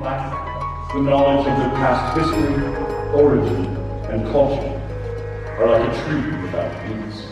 Life, the knowledge of the past history, origin, and culture are like a tree without roots.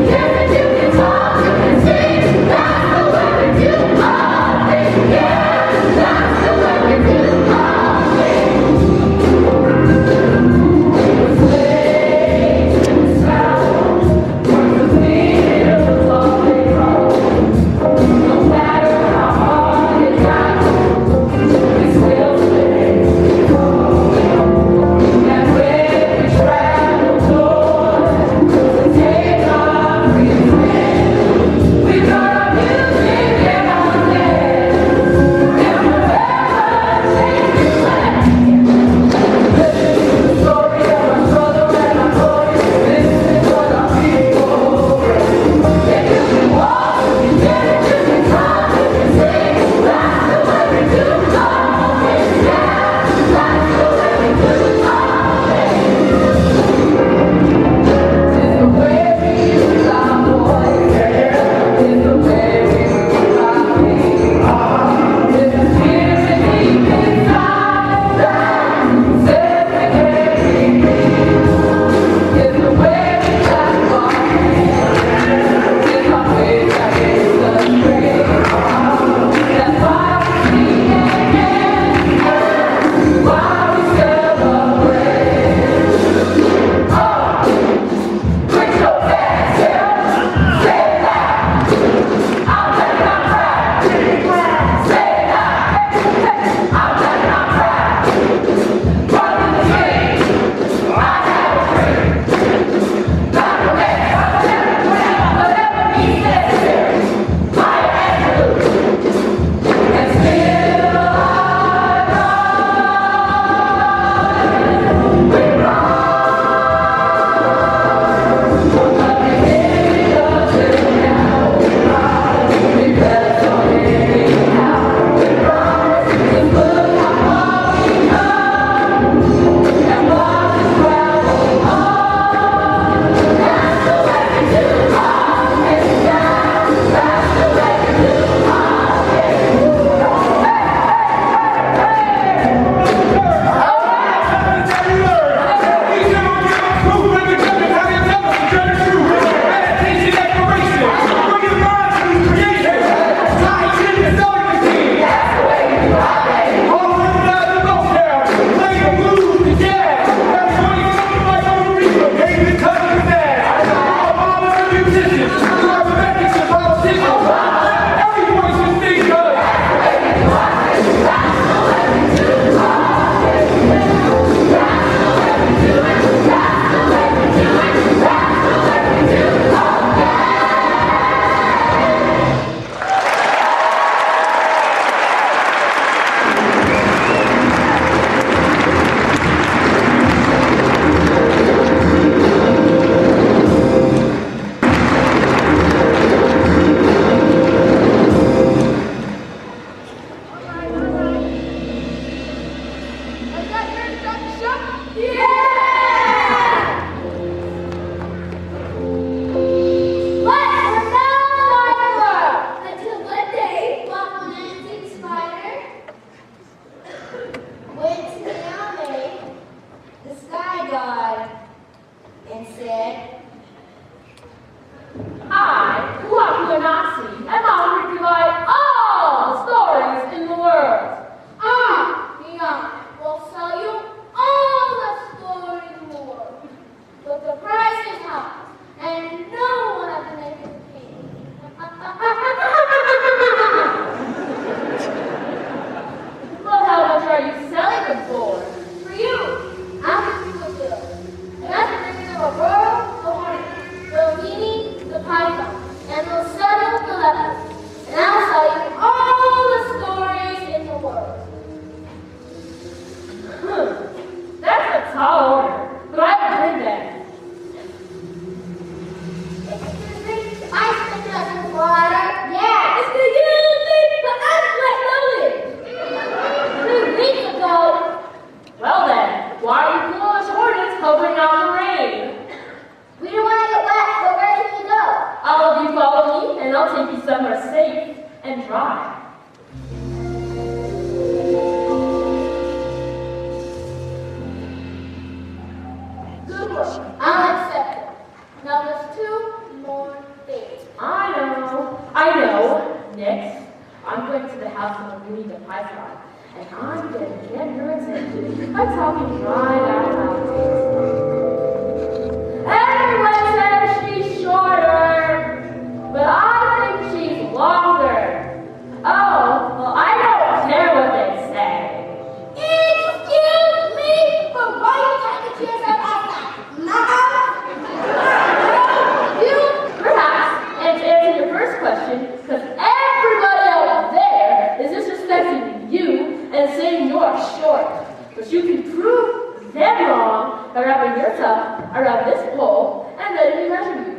Yeah. I'll take you somewhere safe and dry. Good work. I'll accept it. Now there's 2 more things. I know. Next, I'm going to the house of Regina Python, and I'm going to get her attention by talking right out loud to her. Everyone says she's shorter, but I think she's longer. Oh, well, I don't care what they say. Excuse me, but why are you taking chairs out outside? You, perhaps, and to answer your first question, because everybody out there is disrespecting you and saying you're short. But you can prove them wrong by wrapping yourself around this pole and letting me measure you.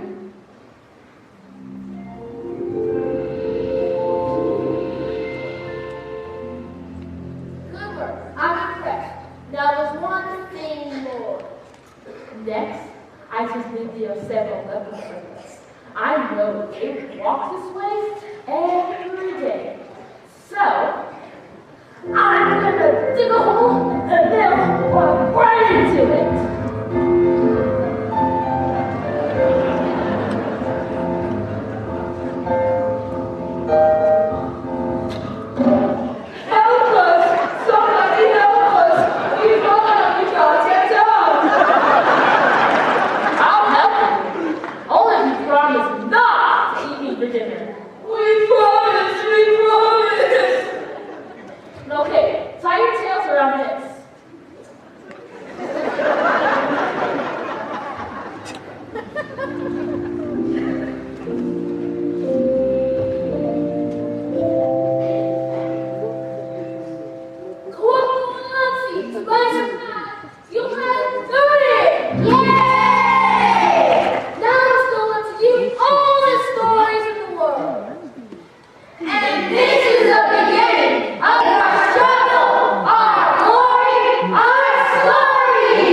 Good work. I'm impressed. Now there's 1 thing more. Next, I just lived there several episodes. I know they walk this way every day. So, I'm gonna dig a hole and they'll walk right into it. Help us! Somebody help us! Yvonne, we gotta get down! I'll help you. Only if you promise not to eat me for dinner. We promise! Okay, tie your tails around this. You have done it! Yay! Now it's going to you all the stories in the world. And this is the beginning of our struggle, our glory, our story!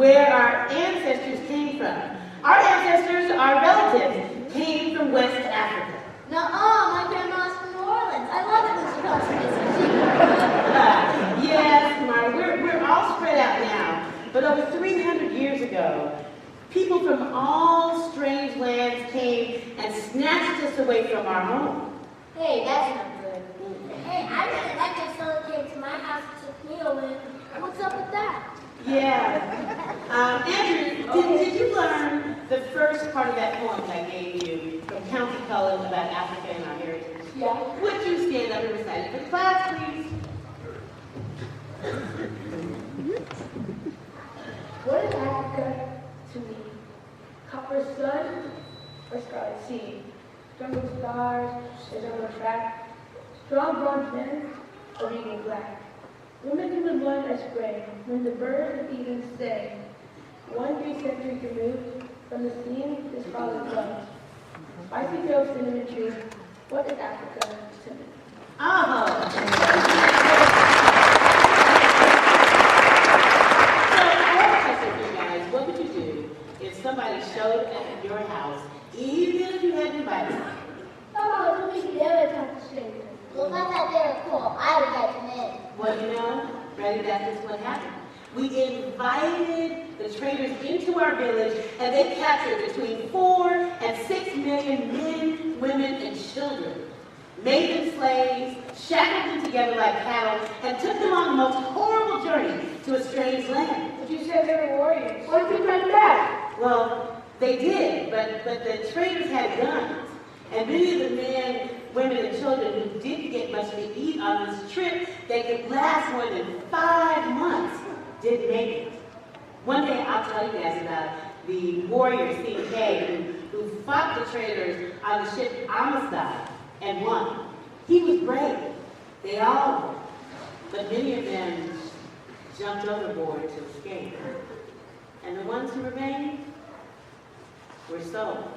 where our ancestors came from. Our ancestors, our relatives, came from West Africa. Nuh-uh, my grandma's from New Orleans. I love it when she comes to visit. Yes, Mar, we're all spread out now. But over 300 years ago, people from all strange lands came and snatched us away from our home. Hey, that's not good. Hey, I really like when someone came to my house and took me away. What's up with that? Yeah. Andrew, did you learn the first part of that poem that I gave you from County Cullen about Africa and our heritage? Yeah. Would you stand up and recite it for the class, please? What is Africa to me? Copper sun or scarlet sea? Jungle stars or jungle track? Strong bronze men or eagle black? Women in the blood are spring when the birds of Eden say, 1 3 century removed from the scene is father's love. Spicy grove cinnamon tree, what is Africa to me? Oh. What would you do if somebody showed up at your house, even if you hadn't invited them? Oh, don't make me ever talk to strangers. Well, if I thought they were cool, I would invite them in. Well, you know, Freddie, that's just what happened. We invited the traders into our village, and they captured between 4 and 6 million men, women, and children, made them slaves, shackled them together like cattle, and took them on the most horrible journey to a strange land. But you said they were warriors. What if we come back? Well, they did, but the traders had guns. And many of the men, women, and children who didn't get much to eat on this trip that could last more than 5 months didn't make it. One day I'll tell you guys about the warrior C.K. who fought the traders on the ship Amistad and won. He was brave. They all were. But many of them jumped overboard to escape. And the ones who remained were sold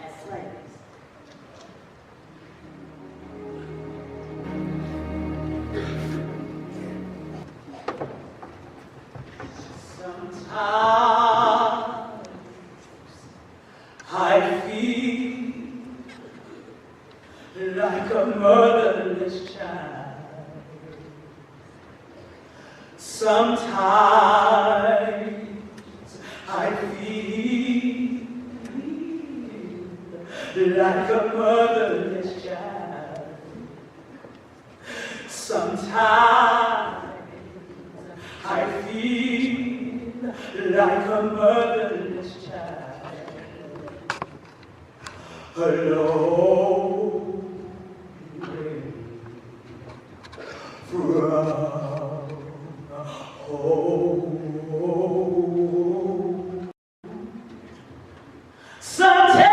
as slaves. Sometimes I feel like a motherless child. Sometimes I feel like a motherless child. Sometimes I feel like a motherless child, alone from home. Sometimes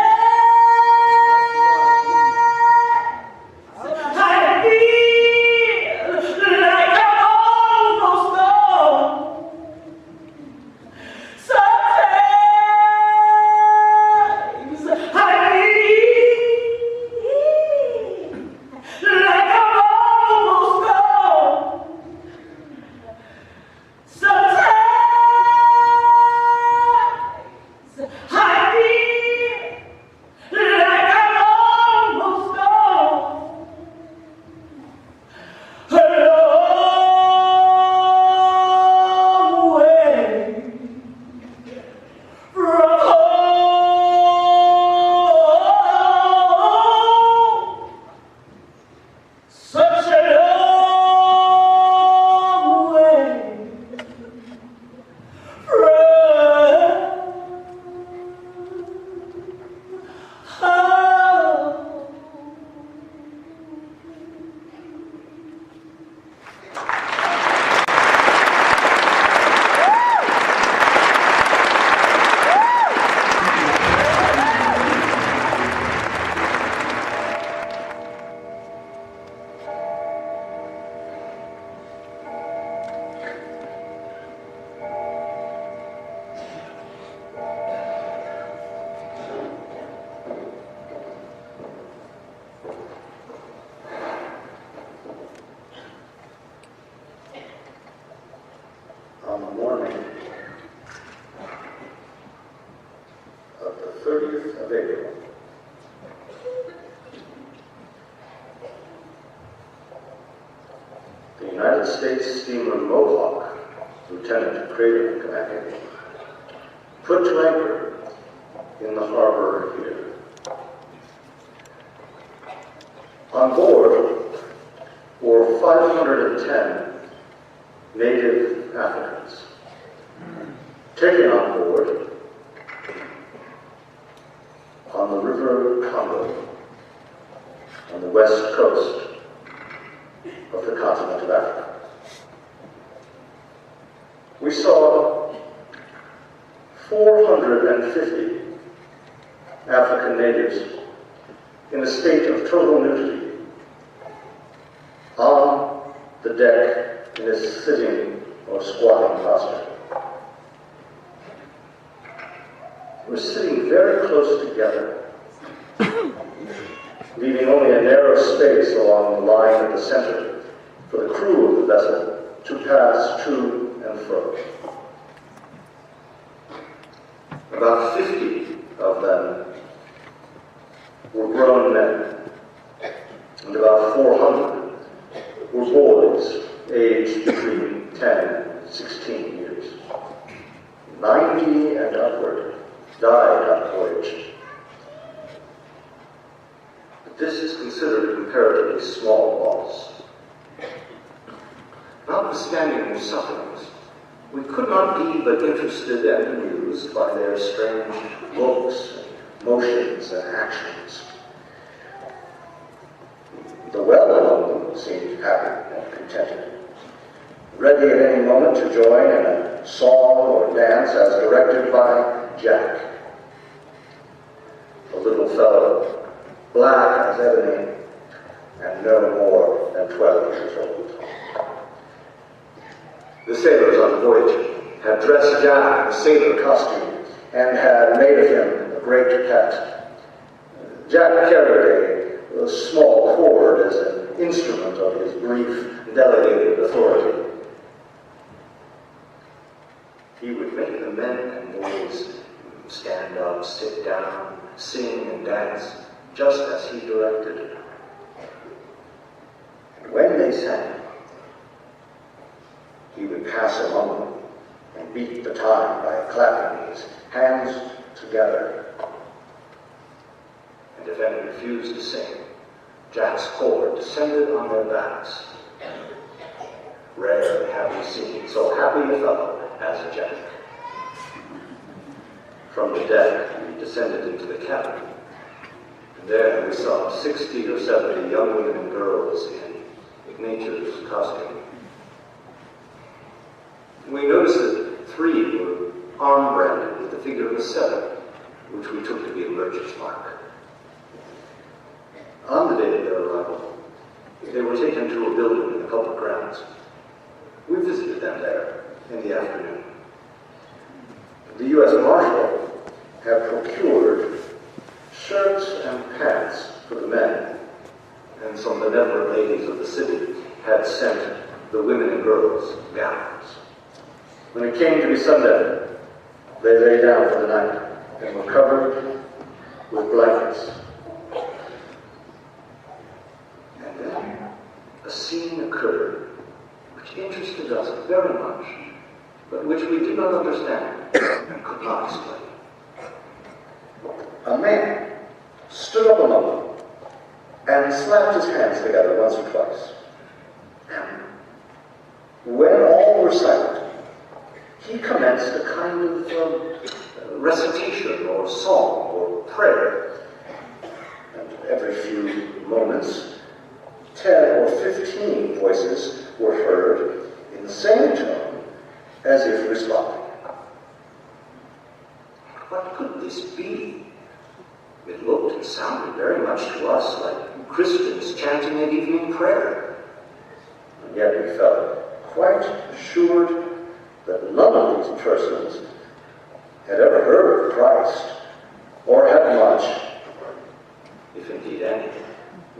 On the morning April. The United States steamer Mohawk, Lieutenant Craven commanding, put to anchor in the harbor here. On board were 510 native Africans, taken on board on the River Congo on the west coast of the continent of Africa. We saw 450 African natives in a state of total nudity on the deck in a sitting or squatting posture. We're sitting very close together, leaving only a narrow space along the line at the center for the crew of the vessel to pass to and fro. About 50 of them were grown men, and about 400 were boys aged between 10 and 16 years. 90 and upward died on the voyage. But this is considered a comparatively small loss. Notwithstanding their sufferings, we could not be but interested and amused by their strange looks, motions, and actions. The well among them seemed happy and contented, ready at any moment to join in a song or dance as directed by Jack, a little fellow, black as ebony, and no more than 12 years old. The sailors on the voyage had dressed Jack in a sailor costume and had made of him a great pet. Jack carried a small cord as an instrument of his brief, delegated authority. He would make the men and boys stand up, sit down, sing and dance, just as he directed. And when they sang, he would pass among them and beat the time by clapping his hands together. And if any refused to sing, Jack's cord descended on their backs. Rarely have we seen so happy a fellow as Jack. From the deck, we descended into the cabin. And there we saw 60 or 70 young women and girls in nature's costume. We noticed that 3 were arm-branded with the figure of a 7, which we took to be a merchant's mark. On the day of their arrival, they were taken to a building in the public grounds. We visited them there in the afternoon. The U.S. Marshal had procured shirts and pants for the men, and some benevolent ladies of the city had sent the women and girls gowns. When it came to be sundown, they lay down for the night and were covered with blankets. And then a scene occurred which interested us very much, but which we did not understand and could not explain. A man stood up among them and slapped his hands together once or twice. And when all were silent, he commenced a kind of recitation or song or prayer. And every few moments, 10 or 15 voices were heard in the same tone as if responding. What could this be? It looked and sounded very much to us like Christians chanting an evening prayer. And yet we felt quite assured that none of these persons had ever heard of Christ or had much, if indeed any,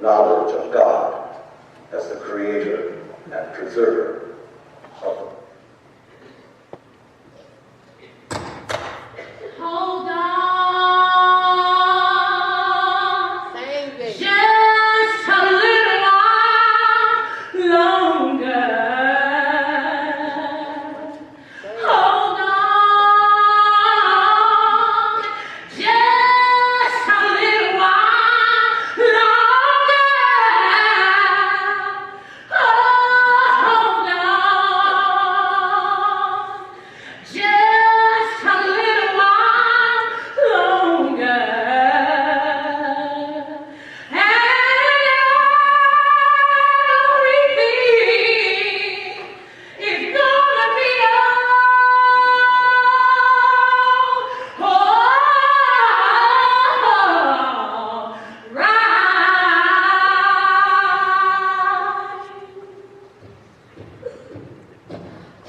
knowledge of God as the creator and preserver of them. Hold on!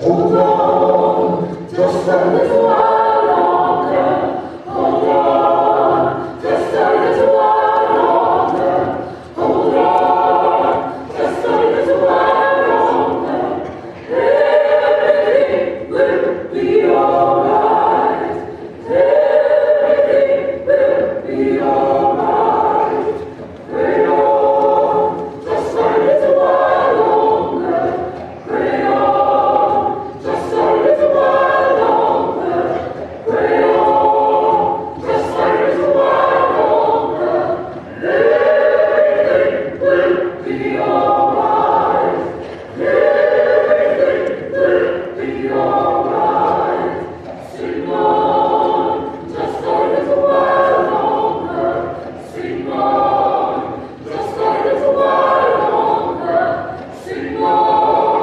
Hold on, just a little while longer. Hold on, just a little while longer. Hold on, just a little while longer. Everything will be alright. Everything will be alright. Pray on, just a little while longer. Pray on, just a little while longer. Pray on, just a little while longer. Everything will be alright. Everything will be alright. Sing on, just a little while longer. Sing on, just a little while longer. Sing on,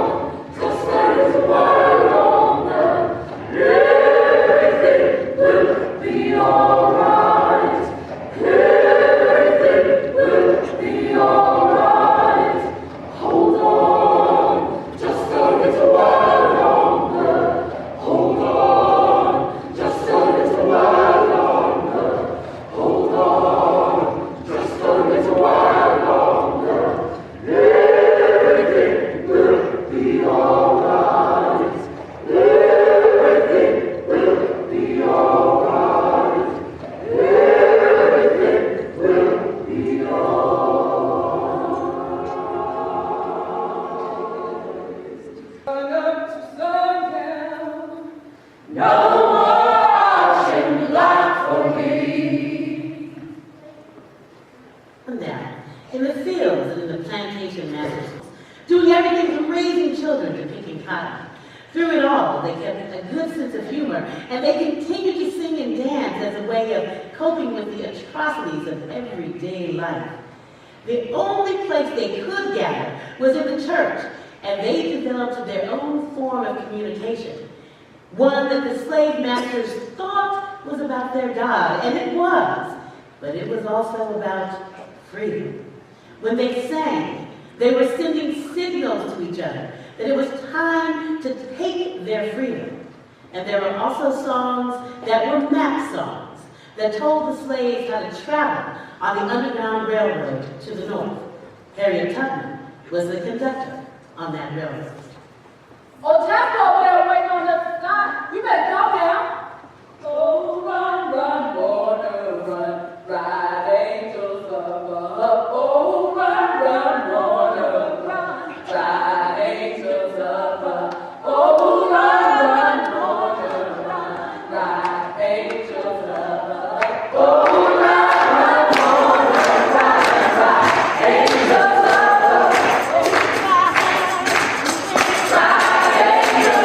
just a little while longer. Everything will be alright. Everything will be alright. Hold on, just a little while longer. Hold on, just a little while longer. Hold on, just a little while longer. Everything will be alright. Everything will be alright. Everything will be no more ocean black for me. And now, in the fields and in the plantation masters, doing everything from raising children to picking cotton. Through it all, they kept a good sense of humor, and they continued to sing and dance as a way of coping with the atrocities of everyday life. The only place they could gather was in the church, and they developed their own form of communication, one that the slave masters thought was about their God, and it was, but it was also about freedom. When they sang, they were sending signals to each other that it was time to take their freedom. And there were also songs that were map songs that told the slaves how to travel on the Underground Railroad to the north. Harret Tubman was the conductor on that railroad. Oh, Jasper over there waiting on the sky. You better go now. Oh, run, run, water, run, ride angels above. Oh, run, run, water, run, ride angels above. Oh, run, run, water, run, ride angels above. Oh, run, run, water, run, ride angels above. Ride angels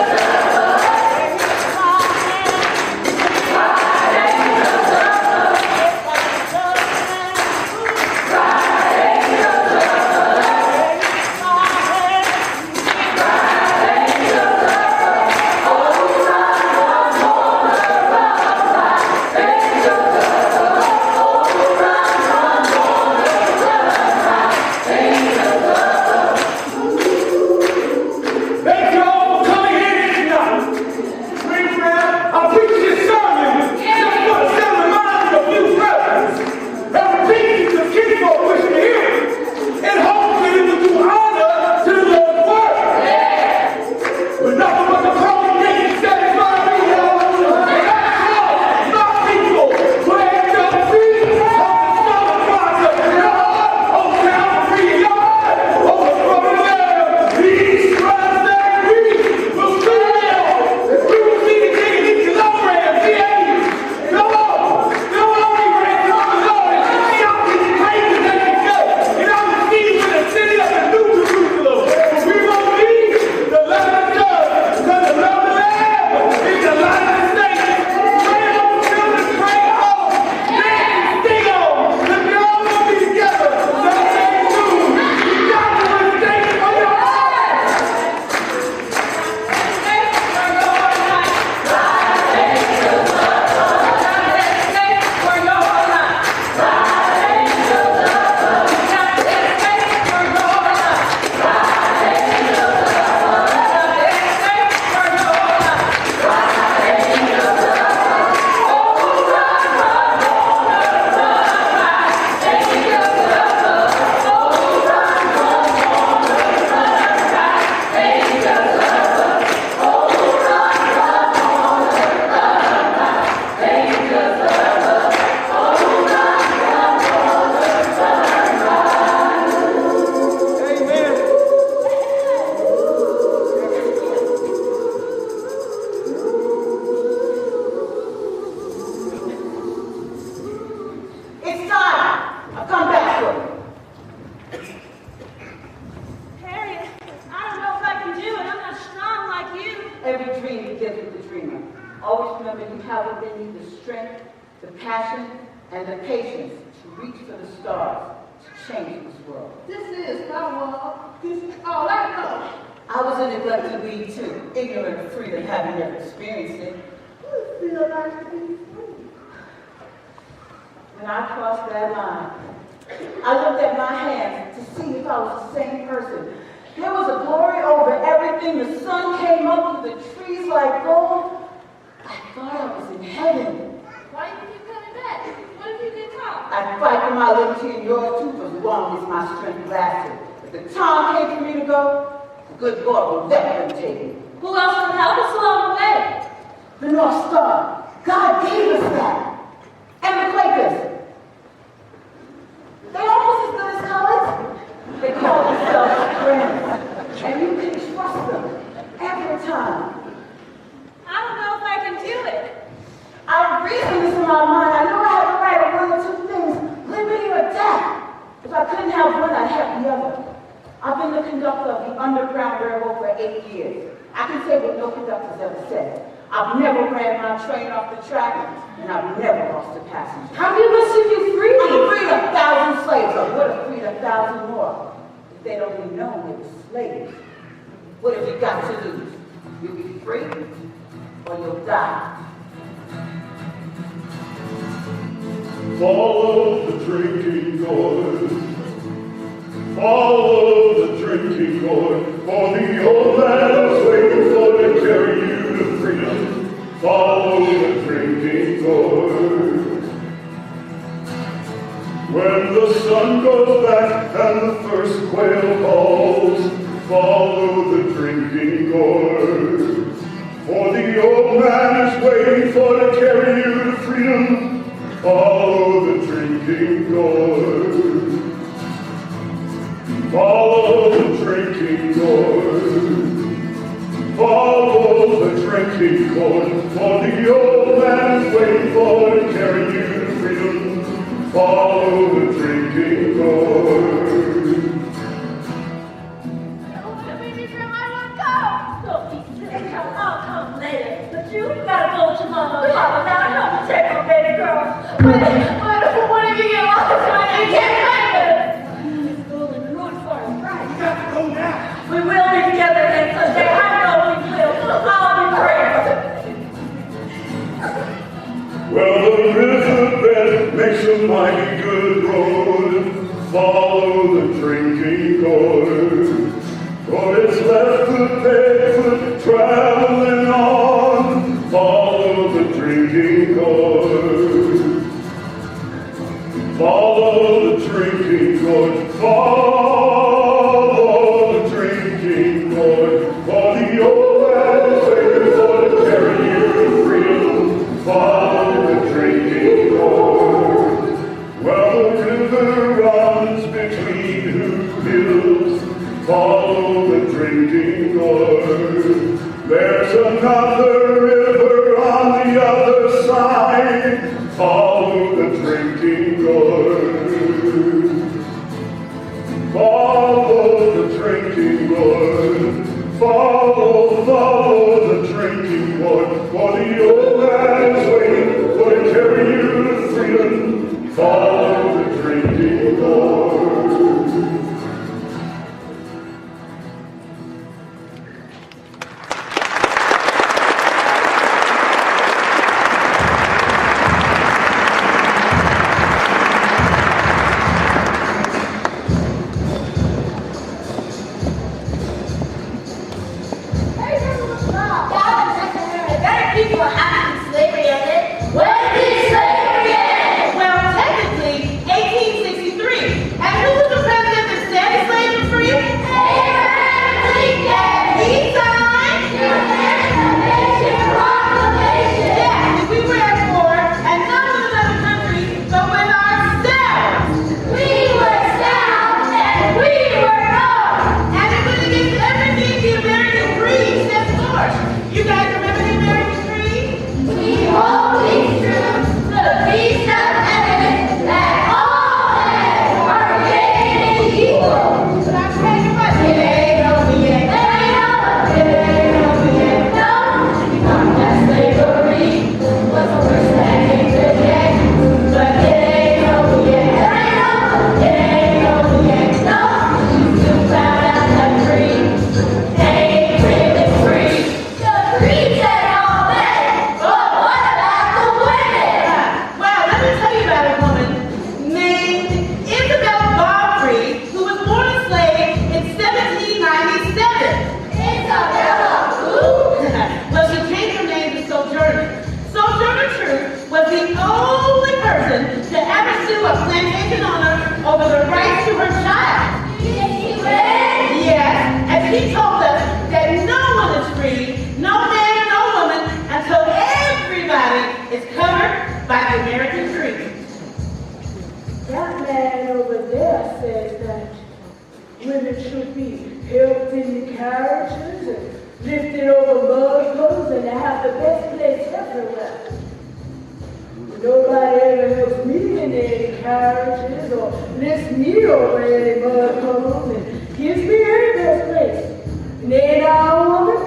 Every dream begins with the dreamer. Always remember you have within you the strength, the passion, and the patience to reach for the stars, to change this world. This is my world. This is all I know. I was a neglected weed too, ignorant of freedom, having never experienced it. What does it feel like to be free? When I crossed that line, I looked at my hands to see if I was the same person. There was a glory over everything. The sun came up through the trees like gold. I thought I was in heaven. Why do you keep coming back? What if you get caught? I'd fight for my liberty and yours too for as long as my strength lasted. If the time came for me to go, the good Lord will let them take me. Who else would help us along the way? The North Star. God gave us that. And the Quakers. They almost as good as colors. They call themselves friends. And you can trust them every time. I don't know if I can do it. I reasoned this in my mind. I knew I had the right of one or two things, liberty or death. If I couldn't have one, I'd have the other. I've been the conductor of the Underground Railroad for 8 years. I can say what no conductor's ever said. I've never ran my train off the track, and I've never lost a passenger. How many of us have you freed? I freed 1,000 slaves. I would have freed 1,000 more. If they'd only known they were slaves. What have you got to lose? You'll be free, or you'll die. Follow the drinking gourd. Follow the drinking gourd. For the old man is waiting for to carry you to freedom. Follow the drinking gourd. When the sun goes back and the first quail calls, follow the drinking gourd. For the old man is waiting for to carry you to freedom. Follow the drinking gourd. Follow the drinking gourd. Follow the drinking gourd. For the old man is waiting for to carry you to freedom. Follow the drinking gourd. I'll come later. But you gotta go with your mama and papa. Now I know you take my baby girl. What if you get lost and you can't find her? It's going to ruin for us, right? You got to go now. We will be together again someday. I know we will. I'll be brave. Well, the riverbed makes a mighty good road. Follow the drinking gourd. For it's left the barefoot traveling on. Follow the drinking gourd. Follow the drinking gourd. Follow the drinking gourd. For the old man is waiting for to carry you to freedom. Follow the drinking gourd. Well, the river runs between two hills. Follow the drinking gourd. There's another river on the other side. Follow the drinking gourd. Follow the drinking gourd. Follow the drinking gourd. For the old man is waiting for to carry you to freedom. Follow the drinking gourd. Better keep your hat by the American Creed. That man over there says that women should be helped in the carriages and lifted over mud puddles and have the best place everywhere. Nobody ever helps me in any carriages or lifts me over any mud puddles and gives me any best place. And ain't I a woman?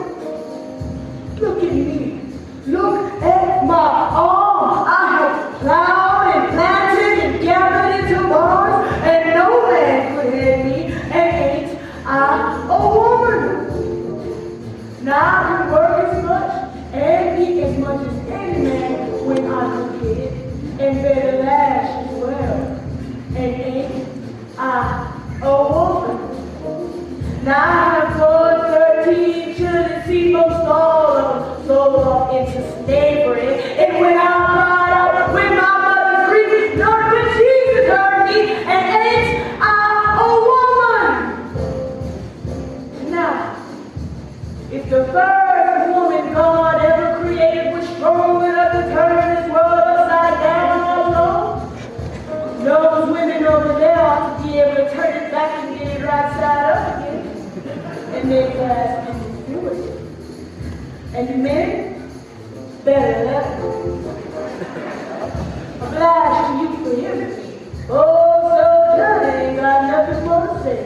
Look at me. Look at my arms. I have plowed and planted and gathered into bars, and no man could hear me. And ain't I a woman? Now I can work as much and eat as much as any man when I can get it, and better lash as well. And ain't I a woman? Now I have born 13 children, see most all of them sold off into slavery. And when I'm brought up with my mother's grief, Lord, but Jesus heard me, and ain't I a woman? Now, if the first woman God ever created was strong enough to turn this world upside down all alone, those women over there ought to be able to turn it back and get it right side up again. And they ask them to do it. And the men better let them. Obliged to you for hearing. Oh, so Johnny ain't got nothing more to say.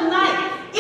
Yeah.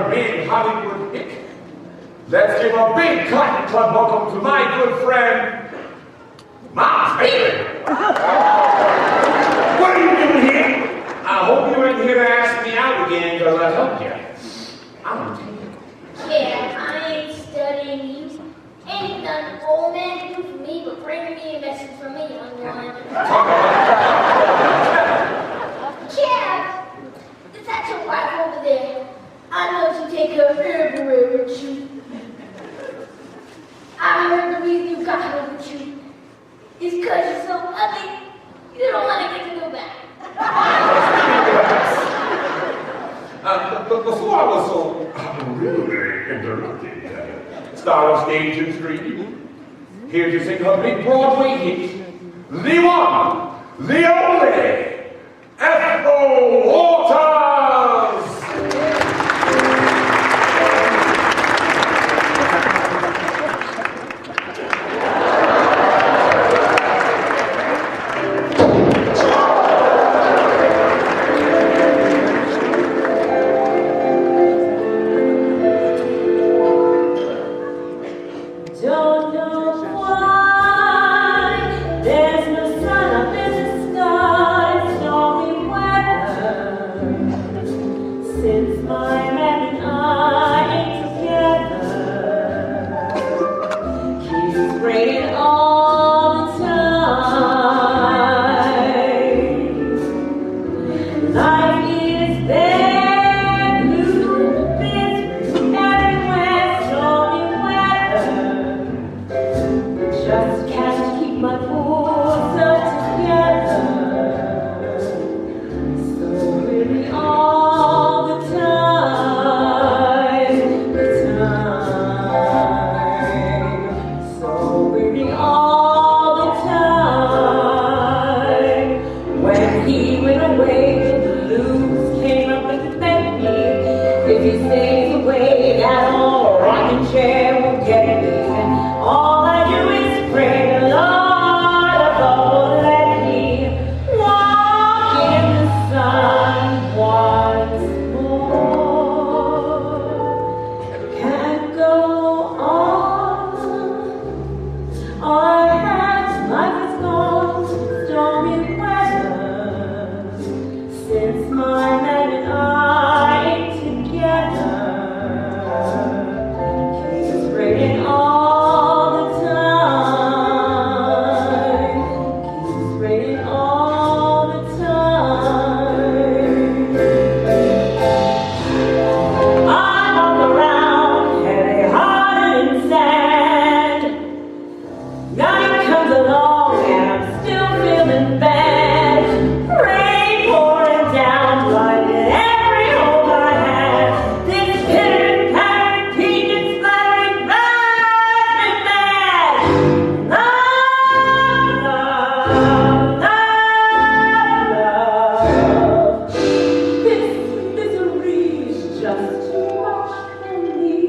another big Hollywood hit. Let's give a big Cotton Club welcome to my good friend, Mom Taylor. What are you doing here? I hope you ain't here to ask me out again, because I told you. I'm Taylor. Yeah, I ain't studying you. Ain't nothing old man can do for me but bring me a message from a young one. Yeah, it's that your wife over there. I know you take her everywhere with you. I heard the reason you got her with you is because you're so ugly, you don't want to get to go back. But before I was so rudely interrupted, star of stage and screen, here to sing her big Broadway hit, the one, the only, Ethel Waters! Don't know why there's no sun up in the sky, stormy weather. Since my man and I ain't together, keeps raining all the time. Life is there, blue misery everywhere, stormy weather. Just can't keep my poor self together. So really all the time. So really all the time. When he went away, the blues came up and met me. If he stays away, that old rocking chair will get me. And all I do is pray, Lord above, let me walk in the sun once more. Can't go on. All I have, life is gone, stormy weather. Since my man and I ain't together, keeps raining all the time. Keeps raining all the time. I'm on the ground, heavy-hearted and sad. Night comes along and I'm still feeling bad. Rain pouring down, blinding every hope I had. This pitter patter, repeating, splattering, drives me mad. Love, love, love, love. This misery is just too much for me.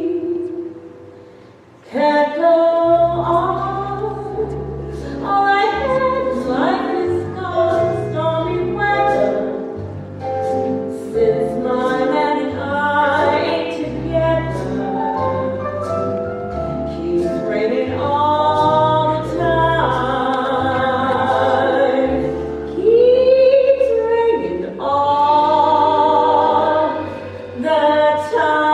Can't go on. All I have is life is gone, stormy weather. Since my man and I ain't together, keeps raining all the time. Keeps raining all the time.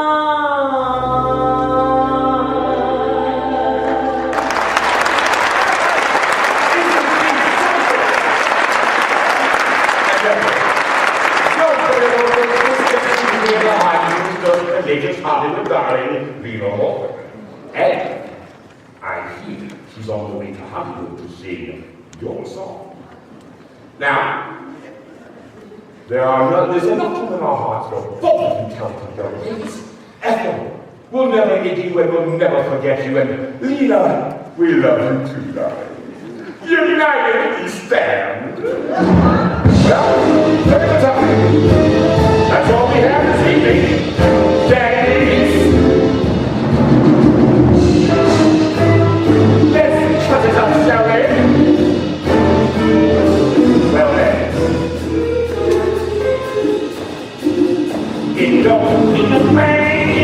The latest Hollywood darling, Moreau. And I hear she's on the way to Hollywood to sing your song. Now, there's enough room in our hearts for both of you talented young ladies. Ethel, we'll never forget you and we'll never forget you. And Lena, we love you too, darling. United we stand. Well, take the time. That's all we have this evening. Dance. Let's cut it up, shall we? Well then. It don't mean a thing.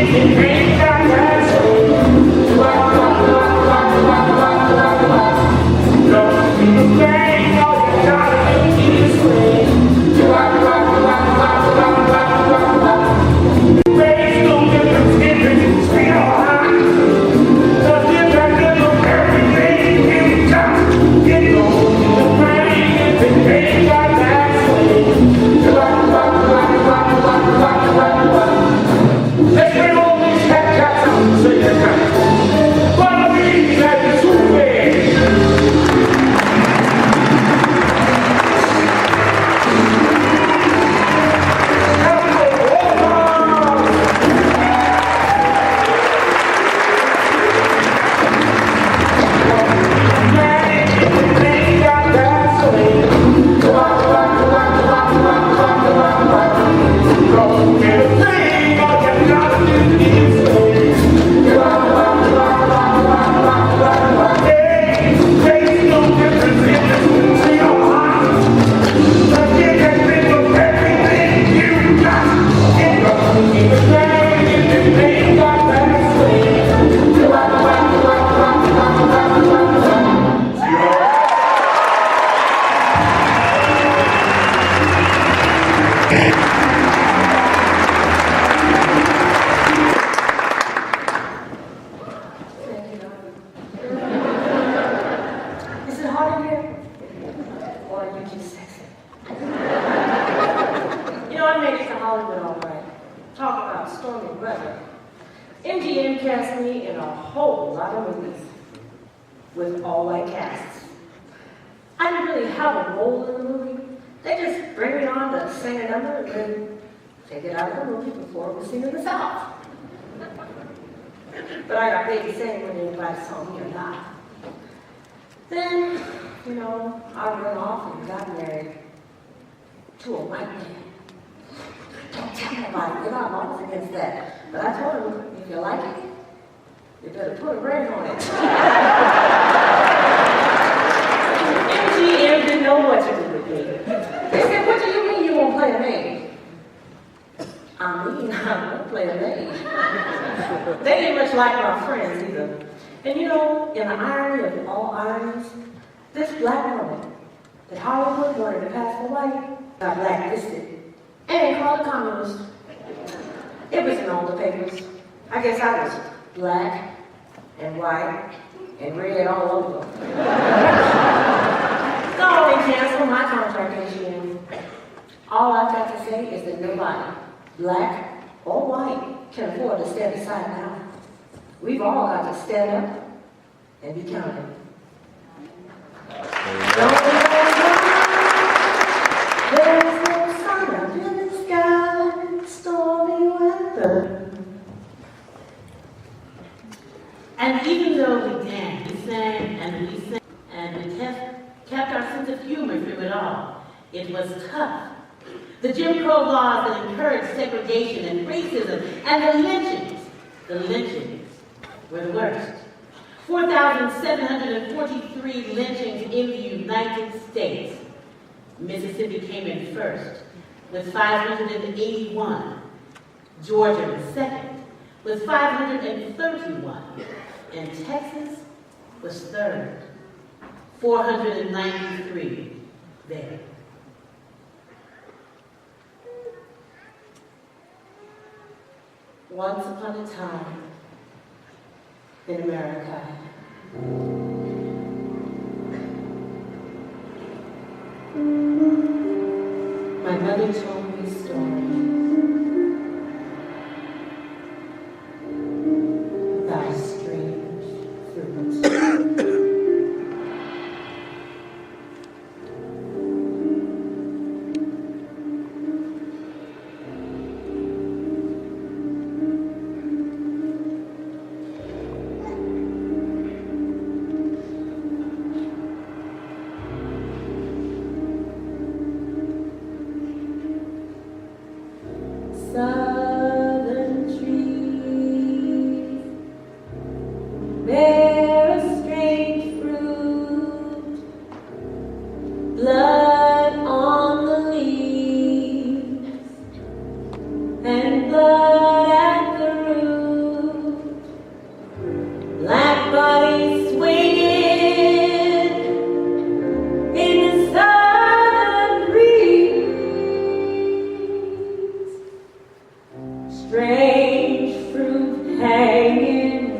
MGM cast me in a whole lot of movies with all-white casts. I didn't really have a role in the movie. They just bring me on to sing a number and then take it out of the movie before we sing in the South. But I got paid to sing whether anybody saw me or not. Then, you know, I went off and got married to a white man. Don't tell nobody, get our laws against that. But I told him, if you like it, you better put a ring on it. MGM didn't know what to do with me. They said, what do you mean you won't play a maid? I mean, I won't play a maid. They didn't much like my friends either. And you know, in the irony of all ironies, this black woman that Hollywood wanted to pass for white got blacklisted and called a communist. It was in all the papers. I guess I was black and white and red all over. So they canceled my contract at MGM. All I've got to say is that nobody, black or white, can afford to stand aside now. We've all got to stand up and be counted. There's no sun up in the sky, stormy weather. And even though we danced, we sang, and we kept our sense of humor through it all, it was tough. The Jim Crow laws that encouraged segregation and racism and the lynchings were the worst. 4,743 lynchings in the United States. Mississippi came in first with 581. Georgia was second with 531. And Texas was third, 493 there. Once upon a time in America. My mother told me a story about a strange fruit. Southern trees bear a strange fruit, blood on the leaves and blood at the root, black bodies swinging in the southern breeze. Strange fruit hanging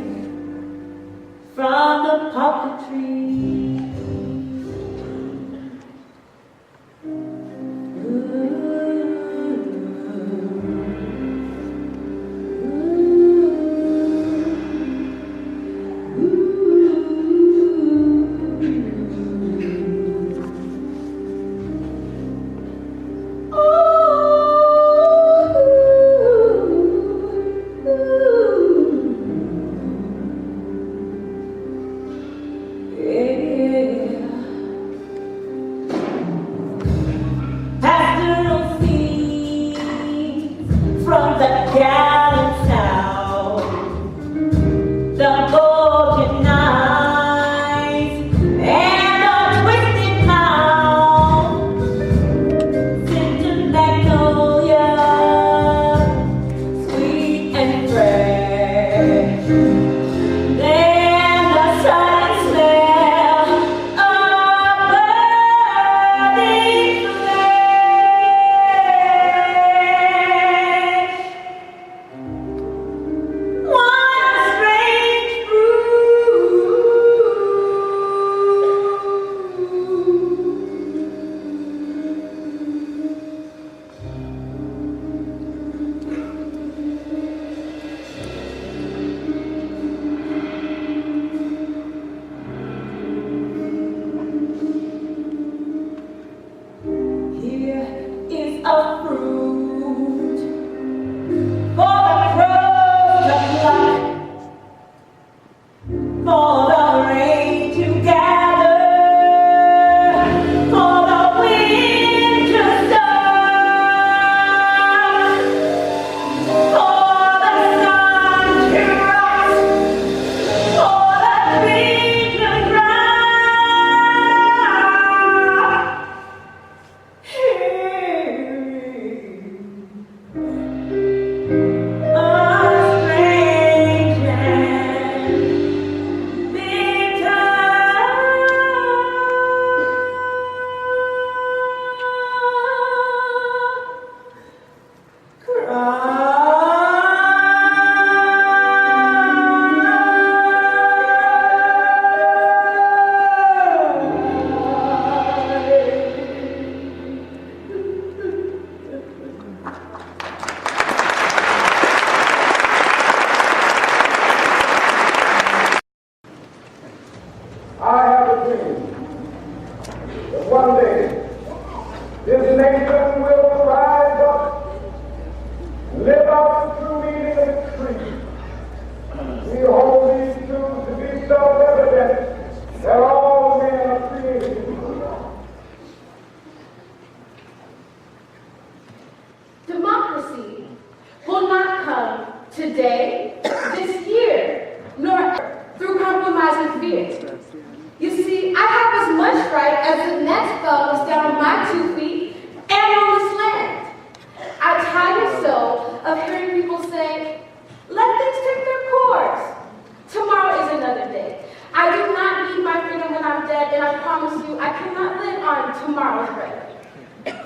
tomorrow's bread.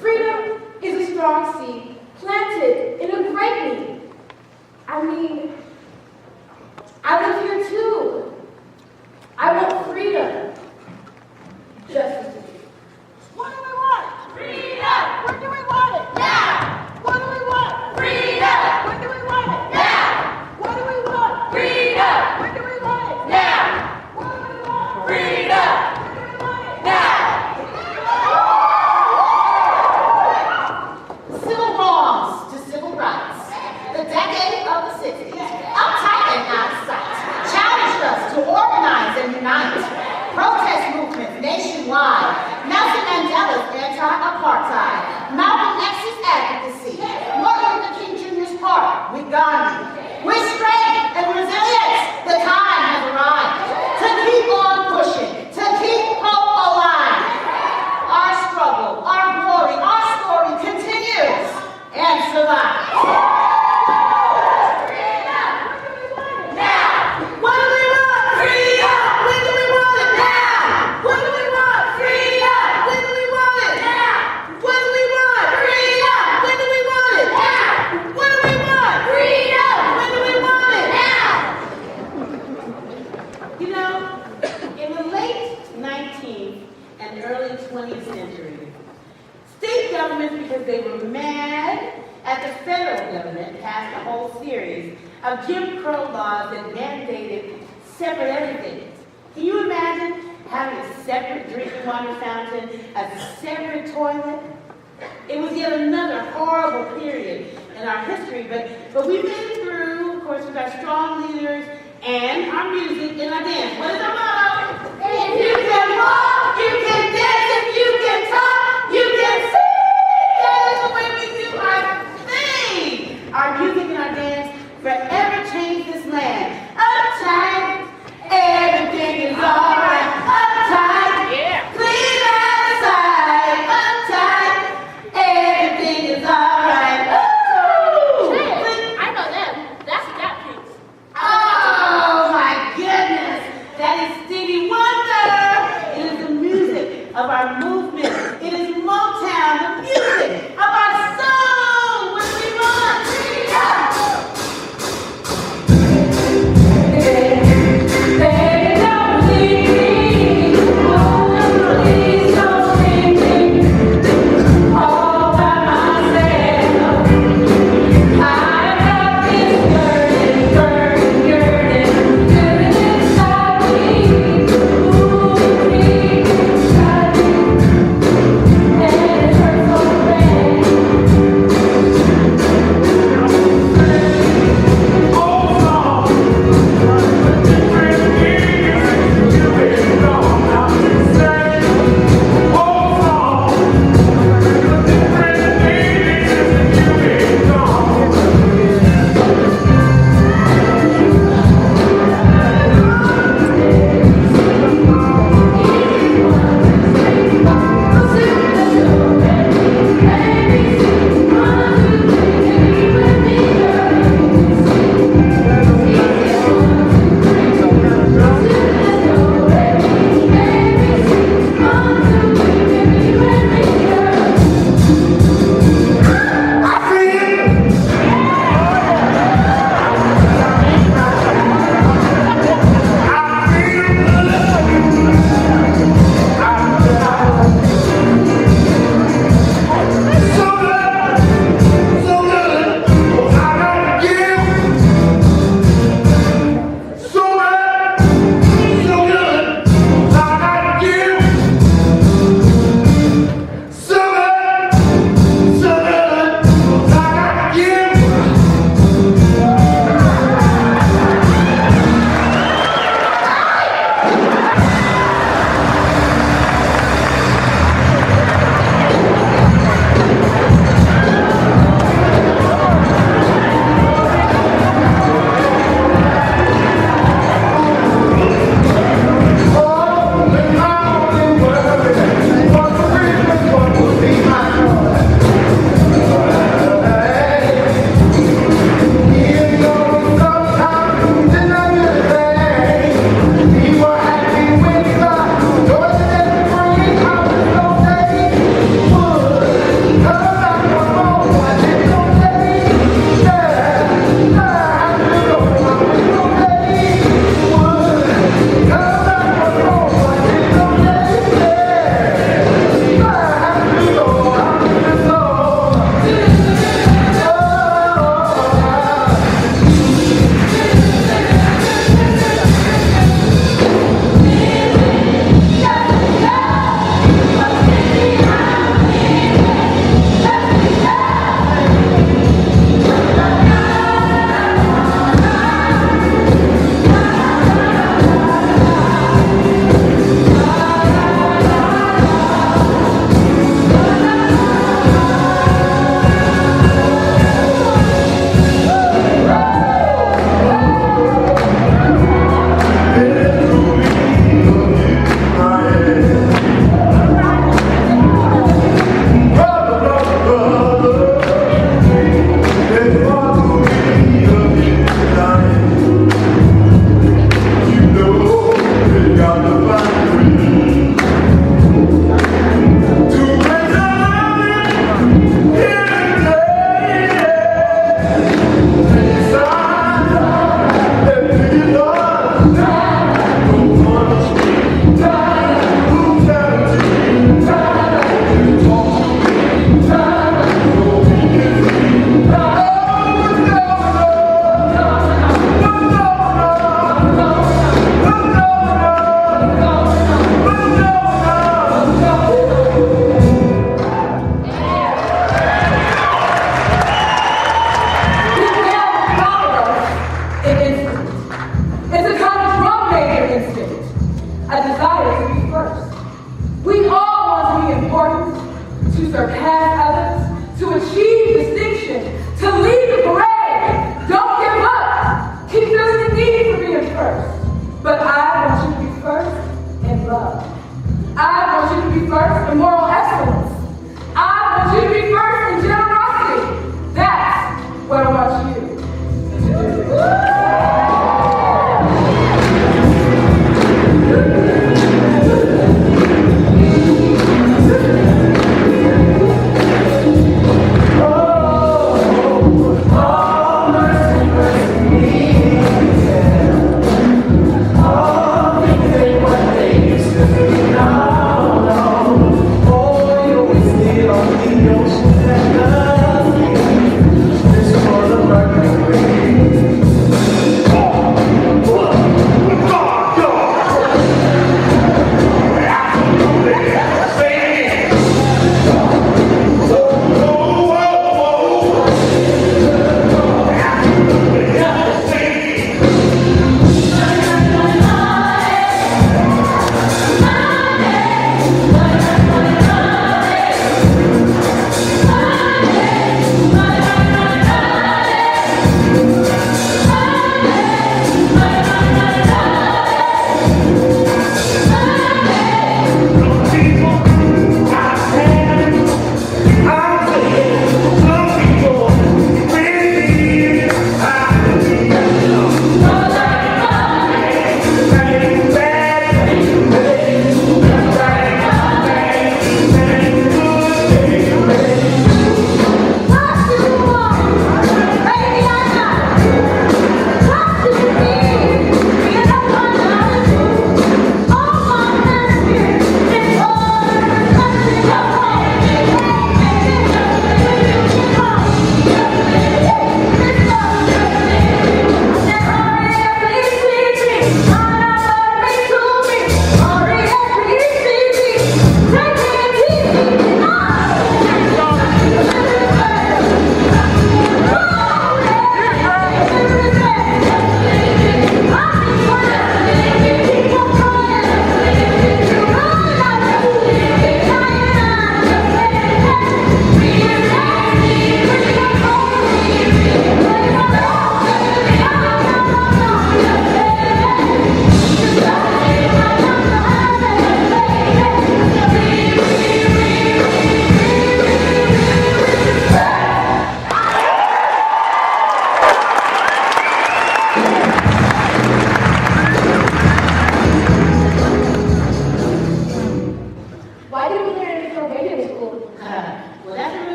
Freedom is a strong seed planted in a great need. I mean, I live here too. I want freedom. Justice. What do we want? Freedom! When do we want it? Now! What do we want? Freedom! When do we want it? Now! What do we want? Freedom! When do we want it? Now! What do we want? Freedom! When do we want it? Now! Civil wrongs to civil rights. The decade of the 60s, uptight and out of sight, challenged us to organize and unite. Protest movements nationwide, Nelson Mandela's anti-apartheid, Malcolm X's advocacy, Martin Luther King Jr.'s part with Gandhi. With strength and resilience, the time has arrived to keep on pushing, to keep hope alive. Our struggle, our glory, our story continues and survives. Because they were mad at the federal government passed a whole series of Jim Crow laws that mandated separate everything. Can you imagine having a separate drinking water fountain, a separate toilet? It was yet another horrible period in our history, but we made it through, of course, with our strong leaders and our music and our dance. What is our motto? If you can walk, you can dance. If you can talk, you can sing. That is the way we do our thing. Our music and our dance forever change this land. Uptight, everything is alright. Uptight, clean out the side. Uptight, everything is alright. I know them. That's the Gap Kings. Oh my goodness, that is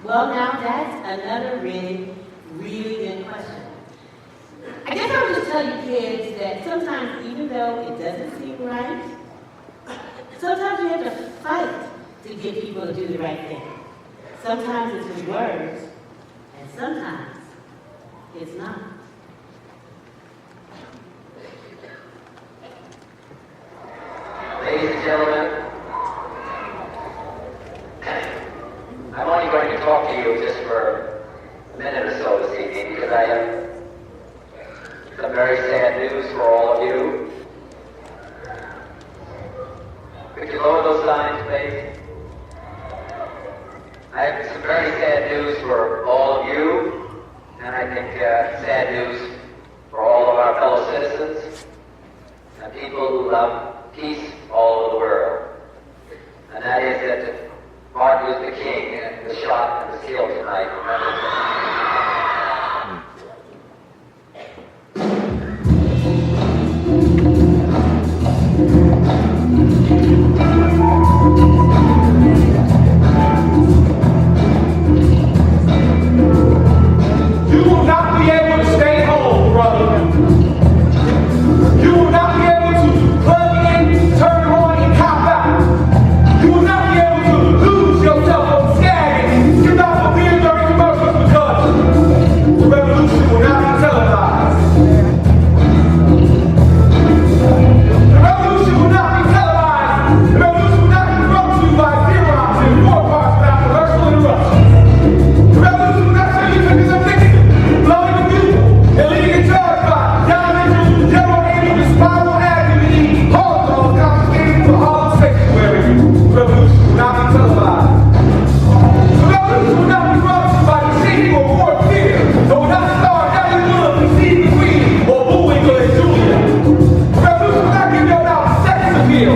Well, now that's another really, really good question. I guess I would just tell you kids that sometimes, even though it doesn't seem right, sometimes you have to fight to get people to do the right thing. Sometimes it's with words, and sometimes it's not. Ladies and gentlemen, I'm only going to talk to you just for a minute or so this evening because I have some very sad news for all of you. Could you lower those signs, please? I have some very sad news for all of you, and I think sad news for all of our fellow citizens and people who love peace all over the world. And that is that Martin Luther King was shot and was killed tonight. Remember that.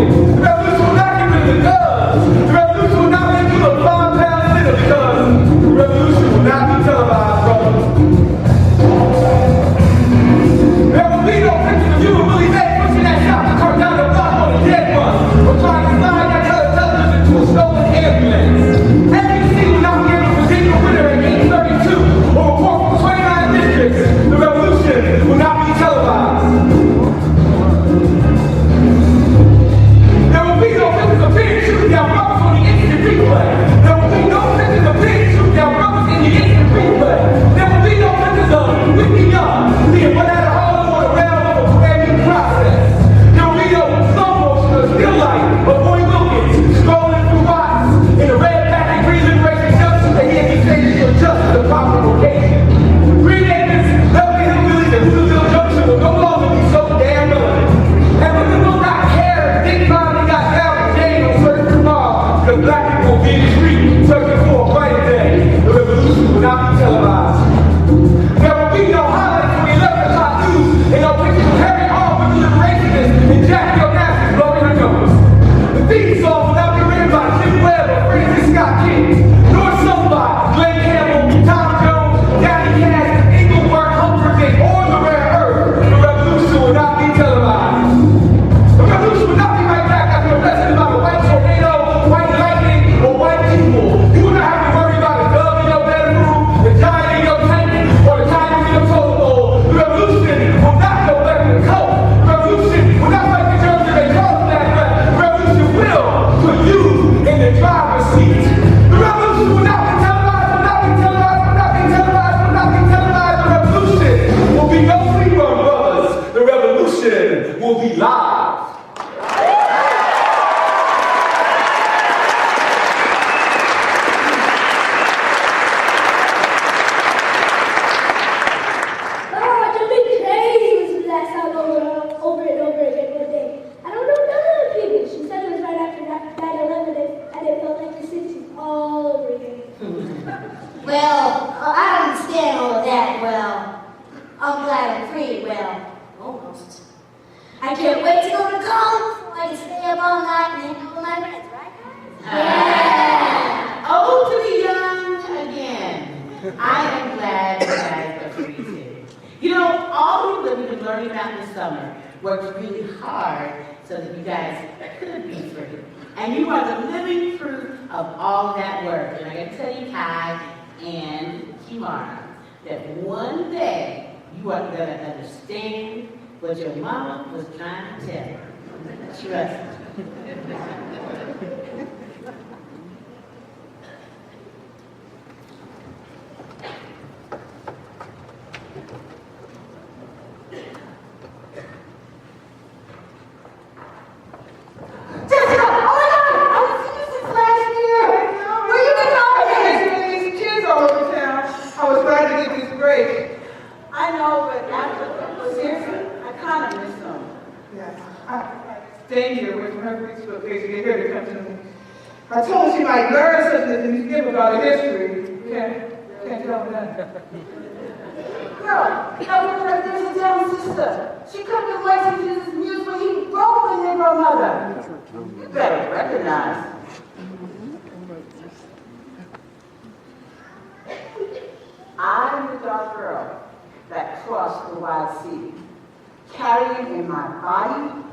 The revolution will not get rid of the guns. The revolution will not make you a 5-pound sinner because the revolution will not be televised, brother. There will be no pictures of you and Willie Mae pushing that shopping cart down the block on a dead one or trying to slide that color television to a stolen ambulance. NBC will not be able to predict a winner at 8:32 or report from 29 districts. The revolution will not be televised. There will be no pictures of pigs shooting down brothers on the instant replay. There will be no pictures of pigs shooting down brothers in the instant replay. There will be no pictures of Whitney Young being run out of Harlem on a rail of a brand new process. There will be no slow motion or still life of Boy Wilkins strolling through rocks in a red packet green liberation justice that he had been taken to adjust to the proper location. Green Acres, Beverly Hillbillies, and Blueville Junction will no longer be so damn relevant. And women will not care if Dick finally got down to Jane on certain tomorrow because black people will be in the street searching for a brighter day. The revolution will not be televised. There will be no highlights from the 11 o'clock news and no pictures of Harry Arm with the liberationist and Jackie Onassis blowing her nose. The theme song will not be written by Jim Webb or Francis Scott King, nor sung by Glenn Campbell, Tom Jones, Daddy Cash, Engelbert Humperdinck, or the Rare Earth. The revolution will not be televised. The revolution will not be right back after a lesson about a white tornado, white lightning, or white people. You will not have to worry about a dog in your bedroom, the giant in your tank, or the tiger in your toilet bowl. The revolution will not go back to the coat. The revolution will not fight the germs that they cause that threat. The revolution will put you in the driver's seat. The revolution will not be televised, will not be televised, will not be televised, will not be televised. The revolution will be no free run, brothers. The revolution will be live. Oh, Jimmy Crazy was the last time over and over again one day. I don't know none of the people. She said it was right after 9/11 and it felt like the 60s all over again. Well, I don't understand all of that. Well, I'm glad I'm free. Well, almost. I can't wait to go to college so I can stay up all night and hang out with my friends, right? Yeah. Oh, to be young again. I am glad you guys are free too. You know, all that we've been learning about this summer worked really hard so that you guys could be free. And you are the living proof of all that work. And I got to tell you, Kai and Kimara, that one day you are going to understand what your mama was trying to tell you. Trust me. Jessica, oh my God, I haven't seen you since last year. Where you been going? These kids all over town. I was glad to get this break. I know, but after, seriously, I kind of miss them. Yeah, I stayed here away from her Facebook page to get her to come to me. I told her she might learn something at the museum about her history. Can't tell me that. Girl, there's a down sister. She couldn't wait to do this news when he broke the Negro mother. You better recognize. I'm the dark girl that crossed the wide sea, carrying in my body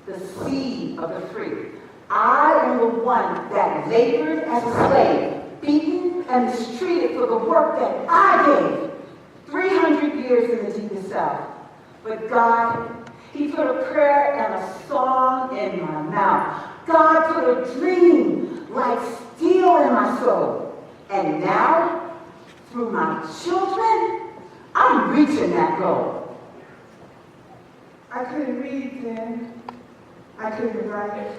the seed of the free. I am the one that labored as a slave, beaten and mistreated for the work that I gave. 300 years in the deepest South. But God, He put a prayer and a song in my mouth. God put a dream like steel in my soul. And now, through my children, I'm reaching that goal. I couldn't read then. I couldn't write.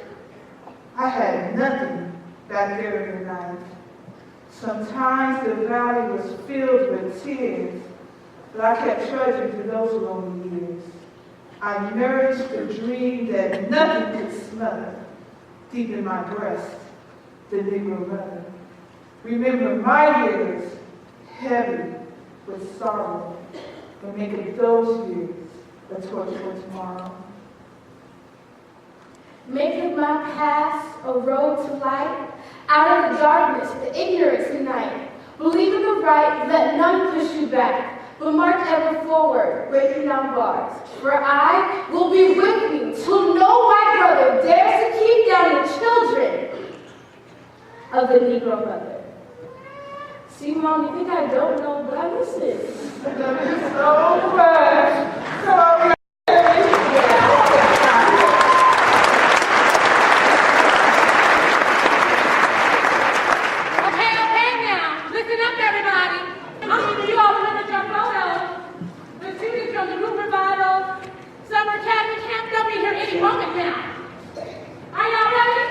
I had nothing back there in the night. Sometimes the valley was filled with tears, but I kept trudging through those lonely years. I nourished a dream that nothing could smother. Deep in my breast, the Negro mother. Remember my years, heavy with sorrow, and make of those years a torch for tomorrow. making my past a road to light. Out of the darkness, the ignorance tonight. Believe in the right, let none push you back. But march ever forward, breaking down bars. For I will be with you till no white brother dares to keep down the children of the Negro mother. See, Mom, you think I don't know, but I listen. That is so much. So much. Okay, now. Listen up, everybody. You all remember your photos. The students from the group revival, summer academy camp, they'll be here any moment now. Are y'all ready?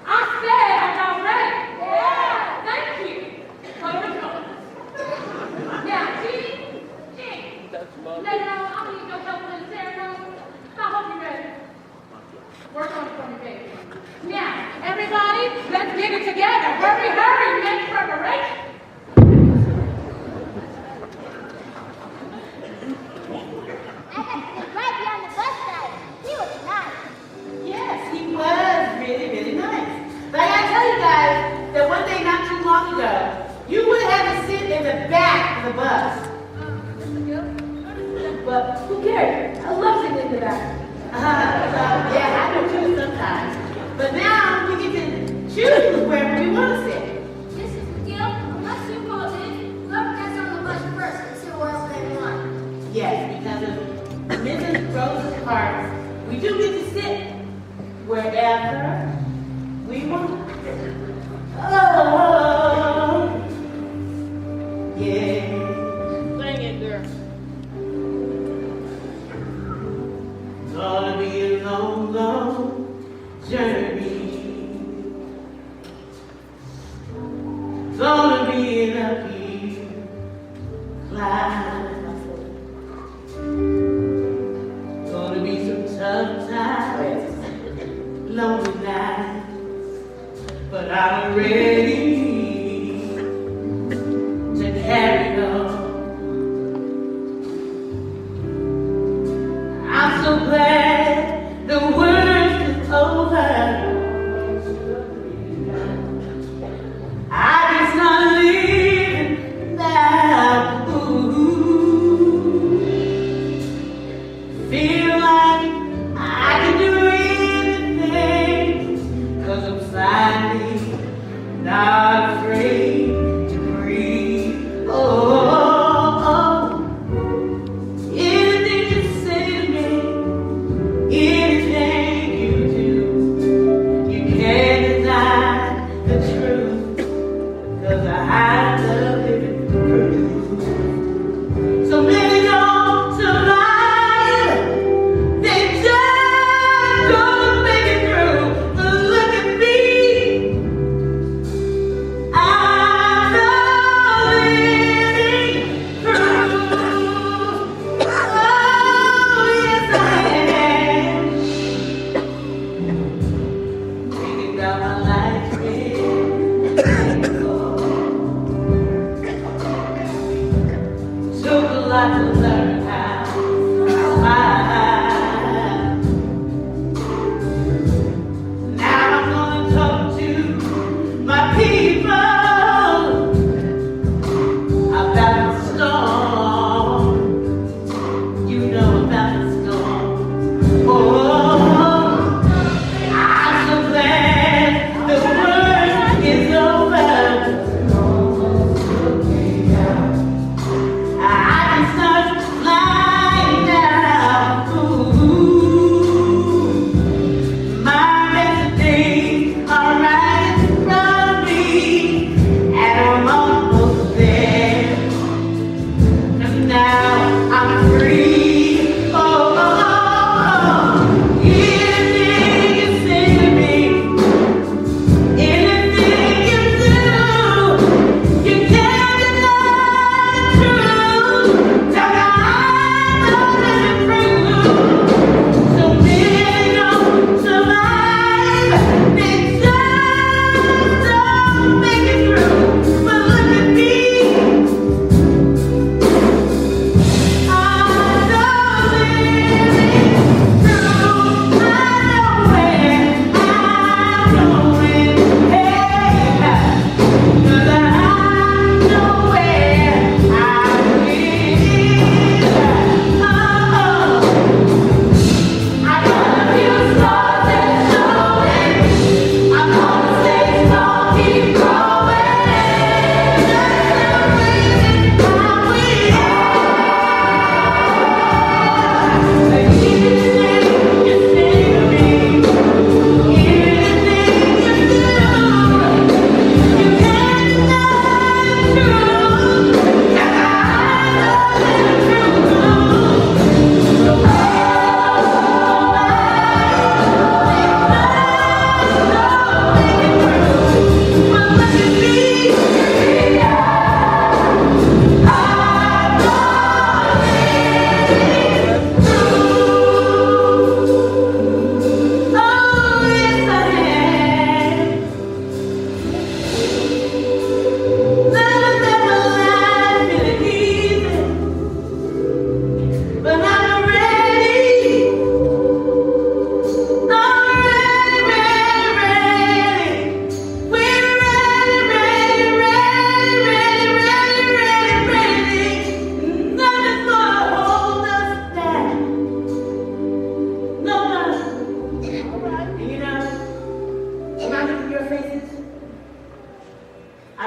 I said, are y'all ready? Yeah. Thank you. Well, we're going. Now, Jean, later on, I'm going to go help with the ceremony. I hope you're ready. Work on it for me, baby. Now, everybody, let's get it together. Hurry, hurry, make preparation. Right beyond the bus stop. He was nice. Yes, he was really, really nice. But I gotta tell you guys that one day not too long ago, you would have to sit in the back of the bus. But who cares? I love sitting in the back. Yeah, I do too sometimes. But now we get to choose wherever we want to sit. Mrs. McGill, unless you call in, whoever gets on the bus first can sit wherever they want. Yes, because of Mrs. Rose's part, we do get to sit wherever we want. Oh, yeah. Sing it, girl. It's gonna be a long, long journey. It's gonna be an uphill climb. Gonna be some tough times, lonely nights, but I'm ready to carry on. I'm so glad the worst is over. I can start living now. Ooh. Feel like I can do anything, 'cause I'm finally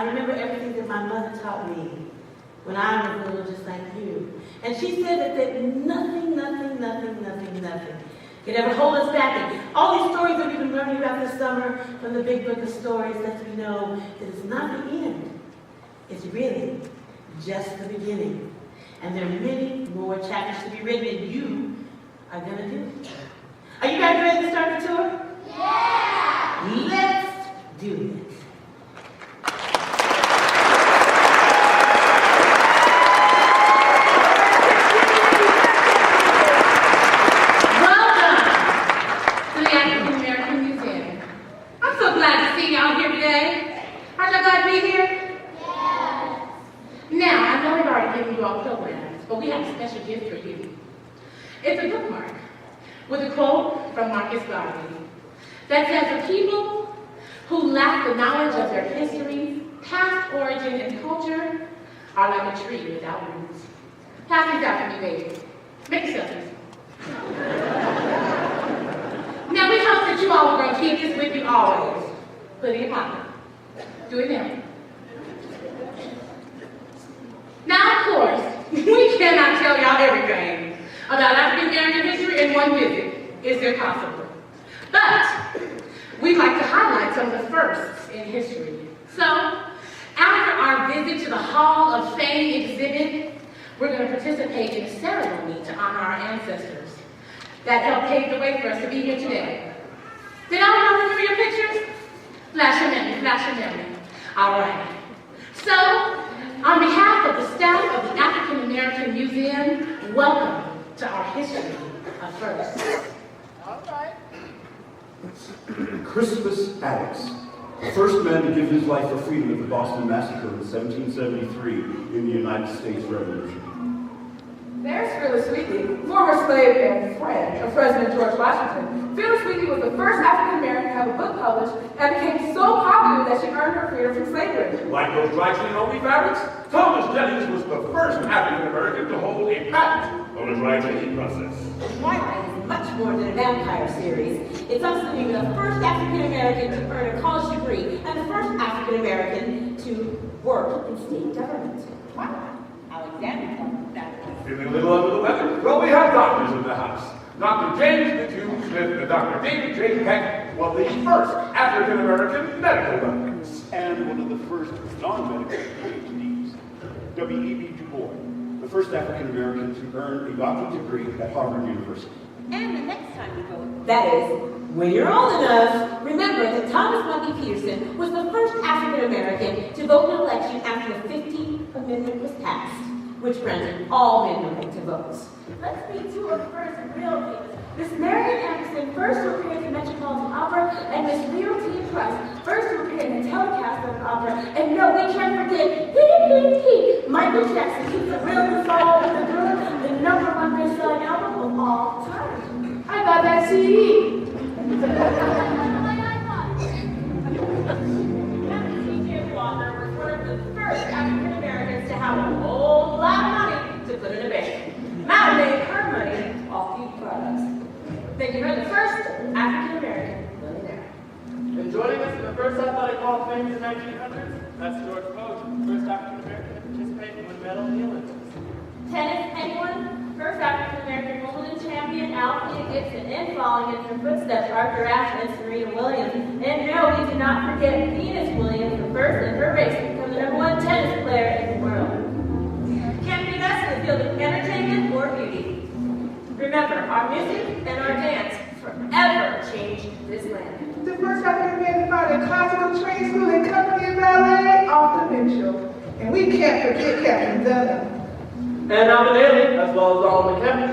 remember everything that my mother taught me when I was little, just like you. And she said that nothing could ever hold us back. And all these stories that we've been learning about this summer from the big book of stories lets me know that it's not the end. It's really just the beginning. And there are many more chapters to be written, and you are going to do it. Are you guys ready to start the tour? Yeah! Let's do it. But we have a special gift for you. It's a bookmark with a quote from Dawley that says, the people who lack the knowledge of their history, past origin, and culture are like a tree without roots. Pass these out to me, baby. Make yourself easy. Now we hope that you all are going to keep this with you always. Put it in your pocket. Do it now. Now, of course, we cannot tell y'all everything about African American history in one visit. Is it possible? But we'd like to highlight some of the firsts in history. So, after our visit to the Hall of Fame exhibit, we're going to participate in a ceremony to honor our ancestors that helped pave the way for us to be here today. Did all y'all remember your pictures? Flash your memory, flash your memory. All right. So, on behalf of the staff of the African American Museum, welcome to our history of firsts. All right. Crispus Attucks, the first man to give his life for freedom at the Boston Massacre in 1773 in the United States Revolution. There's Phyllis Wheatley, former slave and friend of President George Washington. Phyllis Wheatley was the first African American to have a book published and became so popular that she earned her freedom from slavery. Like those dry clean only fabrics, Thomas Jennings was the first African American to hold a patent on the dry cleaning process. Twilight is much more than a vampire series. It's also even the first African American to earn a college degree and the first African American to work in state government. Wow. Alexander. Feeling a little under the weather? Well, we have doctors in the house. Dr. James DeTube Smith and Dr. David J. Peck were the first African-American medical doctors. And one of the first non-medical PhDs, W.E.B. Du Bois, the first African-American to earn a doctorate degree at Harvard University. And the next time you vote, that is, when you're old enough, remember that Thomas Monkey Peterson was the first African-American to vote in an election after the 15th Amendment was passed, which granted all men the right to vote. Let's meet two of the first real people. Miss Marian Anderson, first to appear at the Metropolitan Opera, and Miss Leo T. Price, first to appear in the telecast of an opera. And no, we can't forget, Michael Jackson keeps a real song with the girl, the #1 best-selling album of all time. I got that CD. Walker was one of the first African Americans to have a whole lot of money to put in a bank. Mom made her money off these products. Making her the first African American millionaire. And joining us in the first athletic hall of fame in the 1900s, that's George Pogue, first African American to participate in one medal in the Olympics. Tennis, anyone? First African-American Wimbledon champion, Althea Gibson, and following in her footsteps, Arthur Ashe and Serena Williams. And no, we did not forget Venus Williams, the first in her race to become the #1 tennis player in the world. Can't beat us in the field of entertainment or beauty. Remember, our music and our dance forever changed this land. The first African American founded a classical training school in company and ballet, Arthur Mitchell. And we can't forget Cathryn Dunham. And Alvin Ailey, as well as Donald McKenna.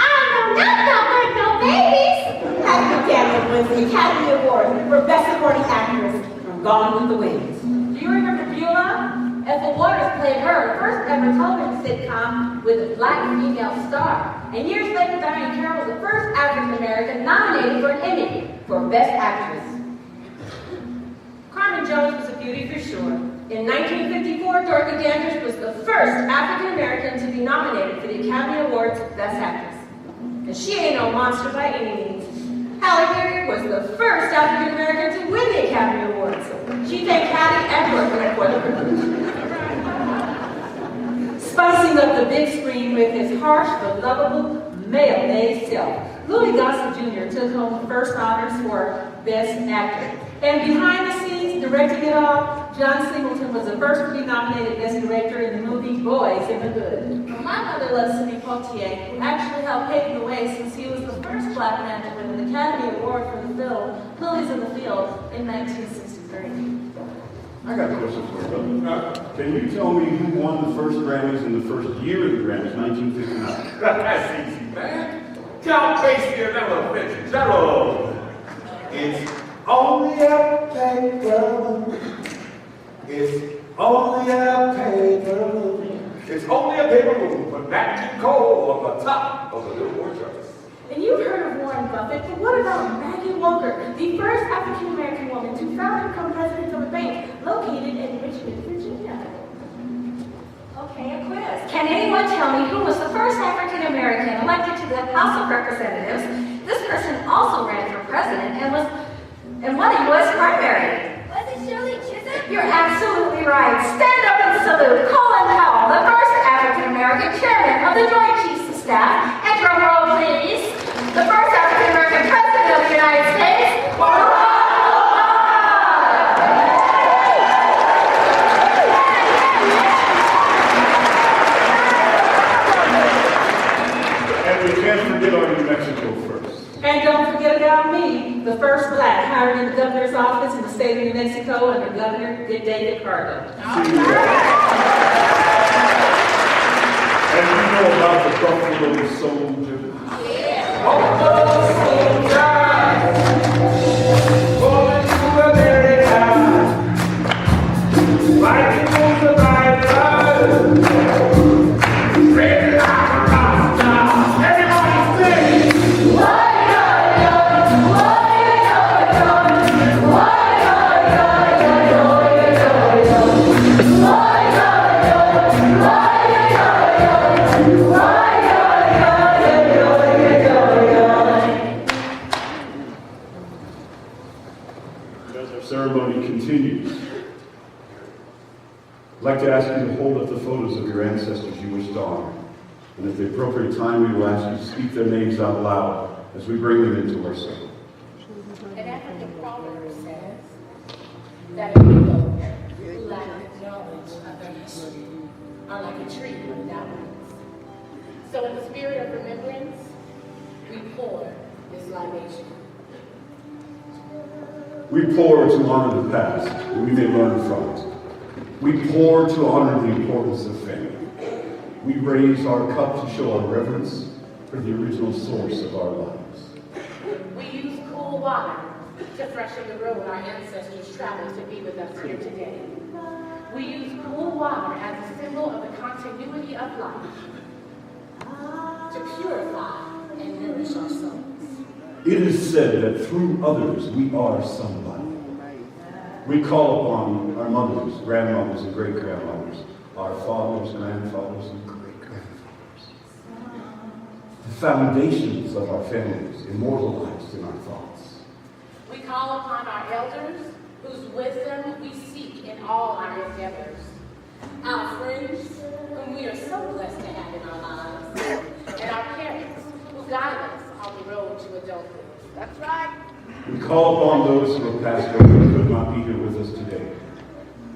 I'm not like no babies. Cathy Cameron wins the Academy Award for Best Supporting Actress from Gone with the Wind. Do you remember Beulah? Ethel Waters played her first ever television sitcom with a black female star. And years later, Diane Carroll was the first African American nominated for an Emmy for Best Actress. Carmen Jones was a beauty for sure. In 1954, Dorothy Dandridge was the first African American to be nominated for the Academy Awards Best Actress. And she ain't no monster by any means. Halle Berry was the first African American to win the Academy Awards. She thanked Hattie and Brooklyn for the privilege. Spicing up the big screen with his harsh but lovable mayonnaise self, Louis Gossett Jr. took home the first honors for Best Actor. And behind the scenes, directing it all, John Singleton was the first to be nominated Best Director in the movie Boys in the Hood. My mother loves Sidney Poitier, who actually helped pave the way since he was the first black man to win an Academy Award for the film Lilies in the Field in 1963. I got a question for you, brother. Can you tell me who won the first Grammys in the first year of the Grammys, 1959? That's easy, man. Count Basie and Ella Fitzgerald. It's only a paper. It's only a paper. It's only a paper moon, but Nat King Cole on the top of the Billboard charts. And you've heard of Warren Buffett, but what about Maggie Walker, the first African-American woman to found and become president of a bank located in Richmond, Virginia? Okay, a quiz. Can anyone tell me who was the first African-American elected to the House of Representatives? This person also ran for president and won a U.S. primary. Was it Shirley Chisholm? You're absolutely right. Stand up and salute Colin Powell, the first African-American chairman of the Joint Chiefs of Staff. And drum roll, please. The first African-American president of the United States, Moreau! And we can't forget our New Mexico first. And don't forget about me, the first black hired in the governor's office in the state of New Mexico under Governor David Carter. And you know about the Buffalo Soldier. Buffalo soldiers, going to America, fighting for survivors, red like a Rasta. Everybody sing! Ceremony continues. I'd like to ask you to hold up the photos of your ancestors you wish to honor. And at the appropriate time, we will ask you to speak their names out loud as we bring them into our circle. An African proverb says that a people who lack knowledge of their history are like a tree without roots. So in the spirit of remembrance, we pour this libation. We pour to honor the past, that we may learn from it. We pour to honor the importance of family. We raise our cup to show our reverence for the original source of our lives. We use cool water to freshen the road our ancestors traveled to be with us here today. We use cool water as a symbol of the continuity of life, to purify and nourish our souls. It is said that through others we are somebody. We call upon our mothers, grandmothers, and great-grandmothers, our fathers, grandfathers, and great-grandfathers. The foundations of our families immortalized in our thoughts. We call upon our elders, whose wisdom we seek in all our endeavors. Our friends, whom we are so blessed to have in our lives. And our parents, who guide us on the road to adulthood. That's right. We call upon those who have passed away and could not be here with us today.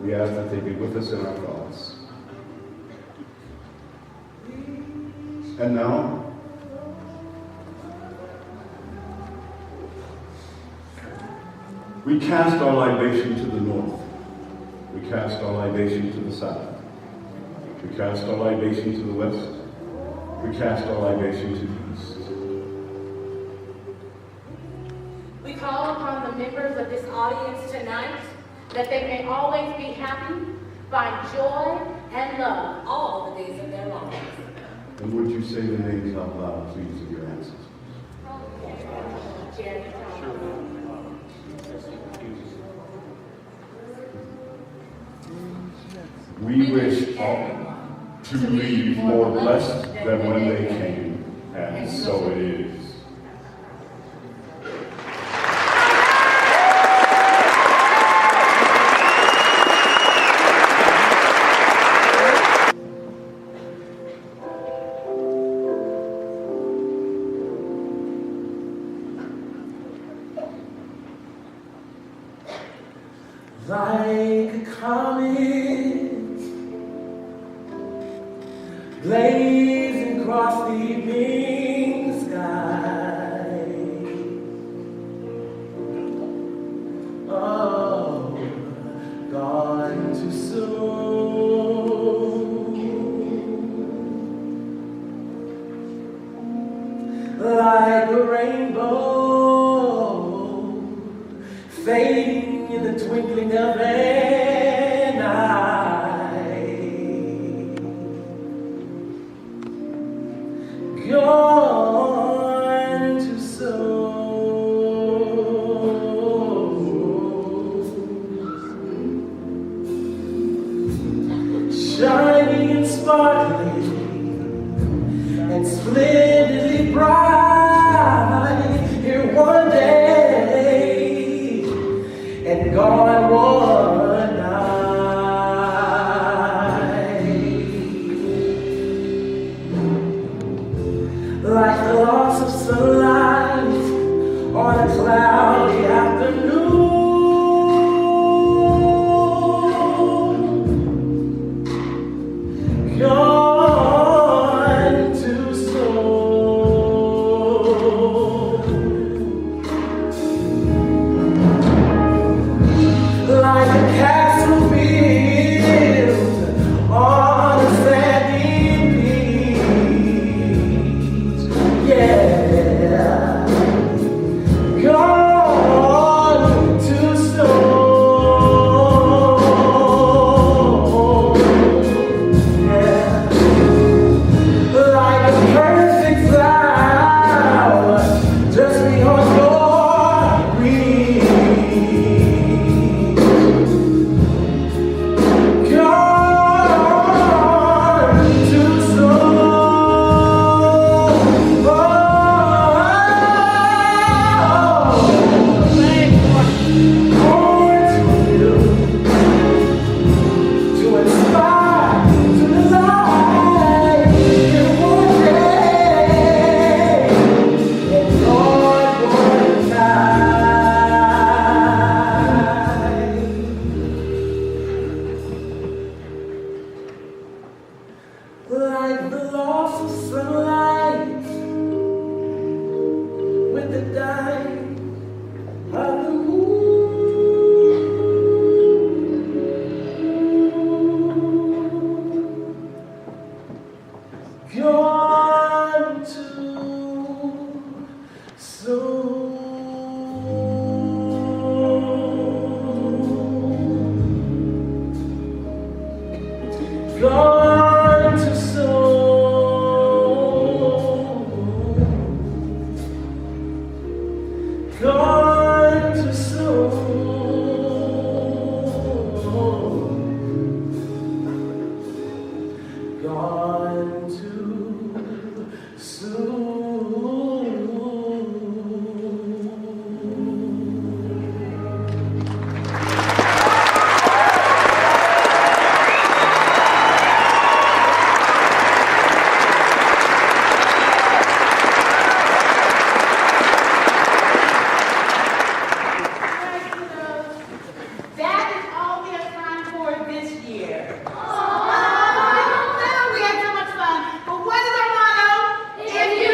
We ask that they be with us in our thoughts. And now, we cast our libation to the north. We cast our libation to the south. We cast our libation to the west. We cast our libation to the east. We call upon the members of this audience tonight that they may always be happy, find joy and love all the days of their lives. And would you say the names out loud, please, of your ancestors? We wish all to leave more blessed than when they came, and so it is. like a comet blazing across the evening sky. Oh, gone too soon, like a rainbow fading in the twinkling of an eye. Gone too soon, shining and sparkling and splendidly bright, here one day and gone one night, like the loss of sunlight on a cloudy afternoon. Gone too soon, like a castle built on a sandy beach. Yeah, gone too soon. Yeah, like a perfect flower just beyond your reach. Gone too soon. Born to live, to inspire, to delight in one day and Lord one night. Like the loss of sunlight with the dying of the moon. Gone too soon. Gone too soon. Gone too soon. Gone too soon. That is all we have time for this year. I know we had so much fun, but what is our motto? If you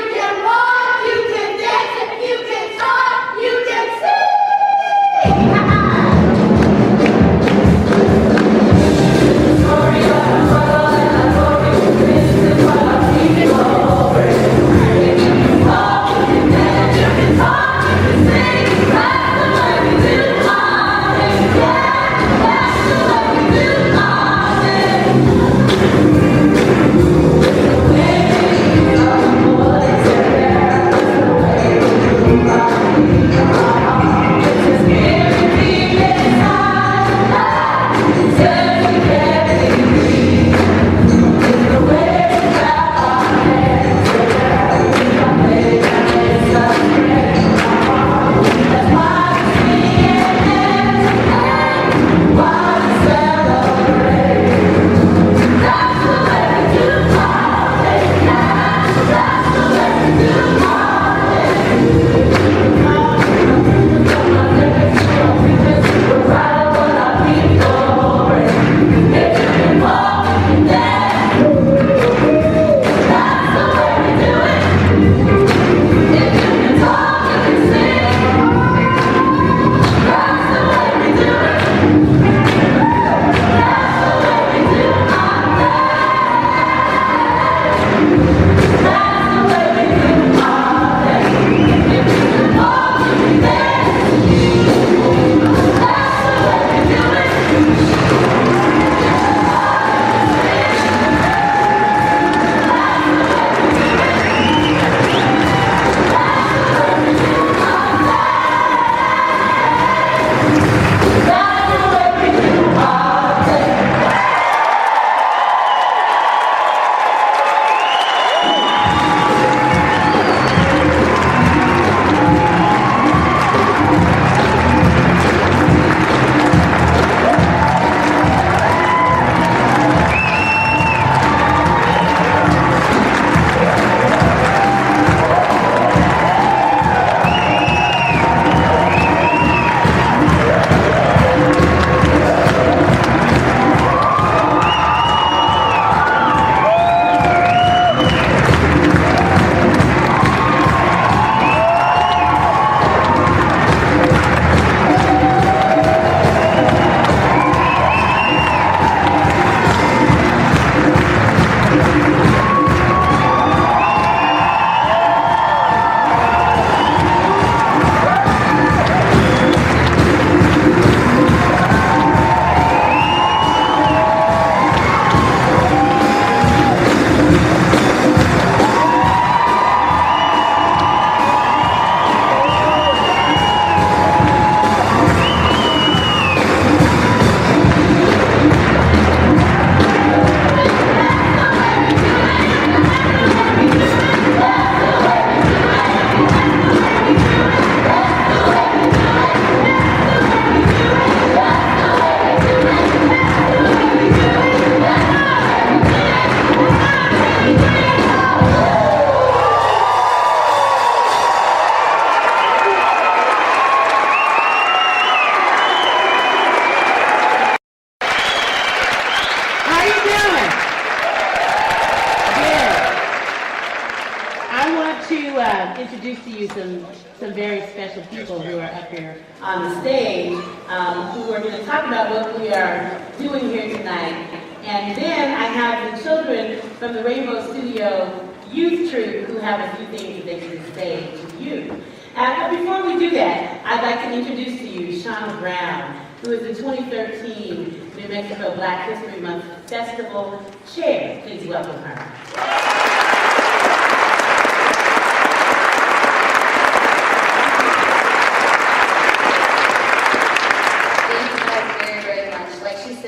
introduce to you some very special people who are up here on the stage, who are going to talk about what we are doing here tonight. And then I have the children from the Rainbow Studio Youth Troupe who have a few things that they can say to you. But before we do that, I'd like to introduce to you Shauna Brown, who is the 2013 New Mexico Black History Month Festival Chair. Please welcome her.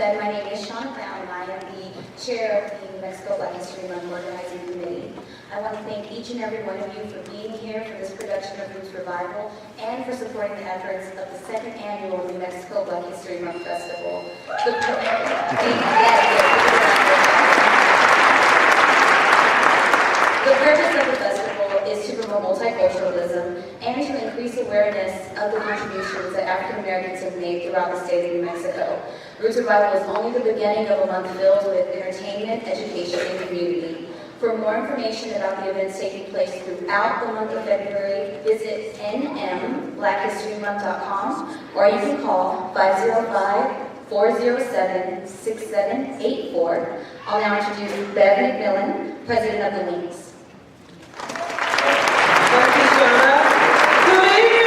My name is Shauna Brown, and I am the chair of the New Mexico Black History Month Organizing Committee. I want to thank each and every one of you for being here for this production of Roots Revival and for supporting the efforts of the second annual New Mexico Black History Month Festival. The purpose of the festival is to promote multiculturalism and to increase awareness of the contributions that African Americans have made throughout the state of New Mexico. Roots Revival is only the beginning of a month filled with entertainment, education, and community. For more information about the events taking place throughout the month of February, visit nmblackhistorymonth.com, or you can call 505-407-6784. I'll now introduce Bev McMillan, President of the Links. Thank you, Shauna. Good evening.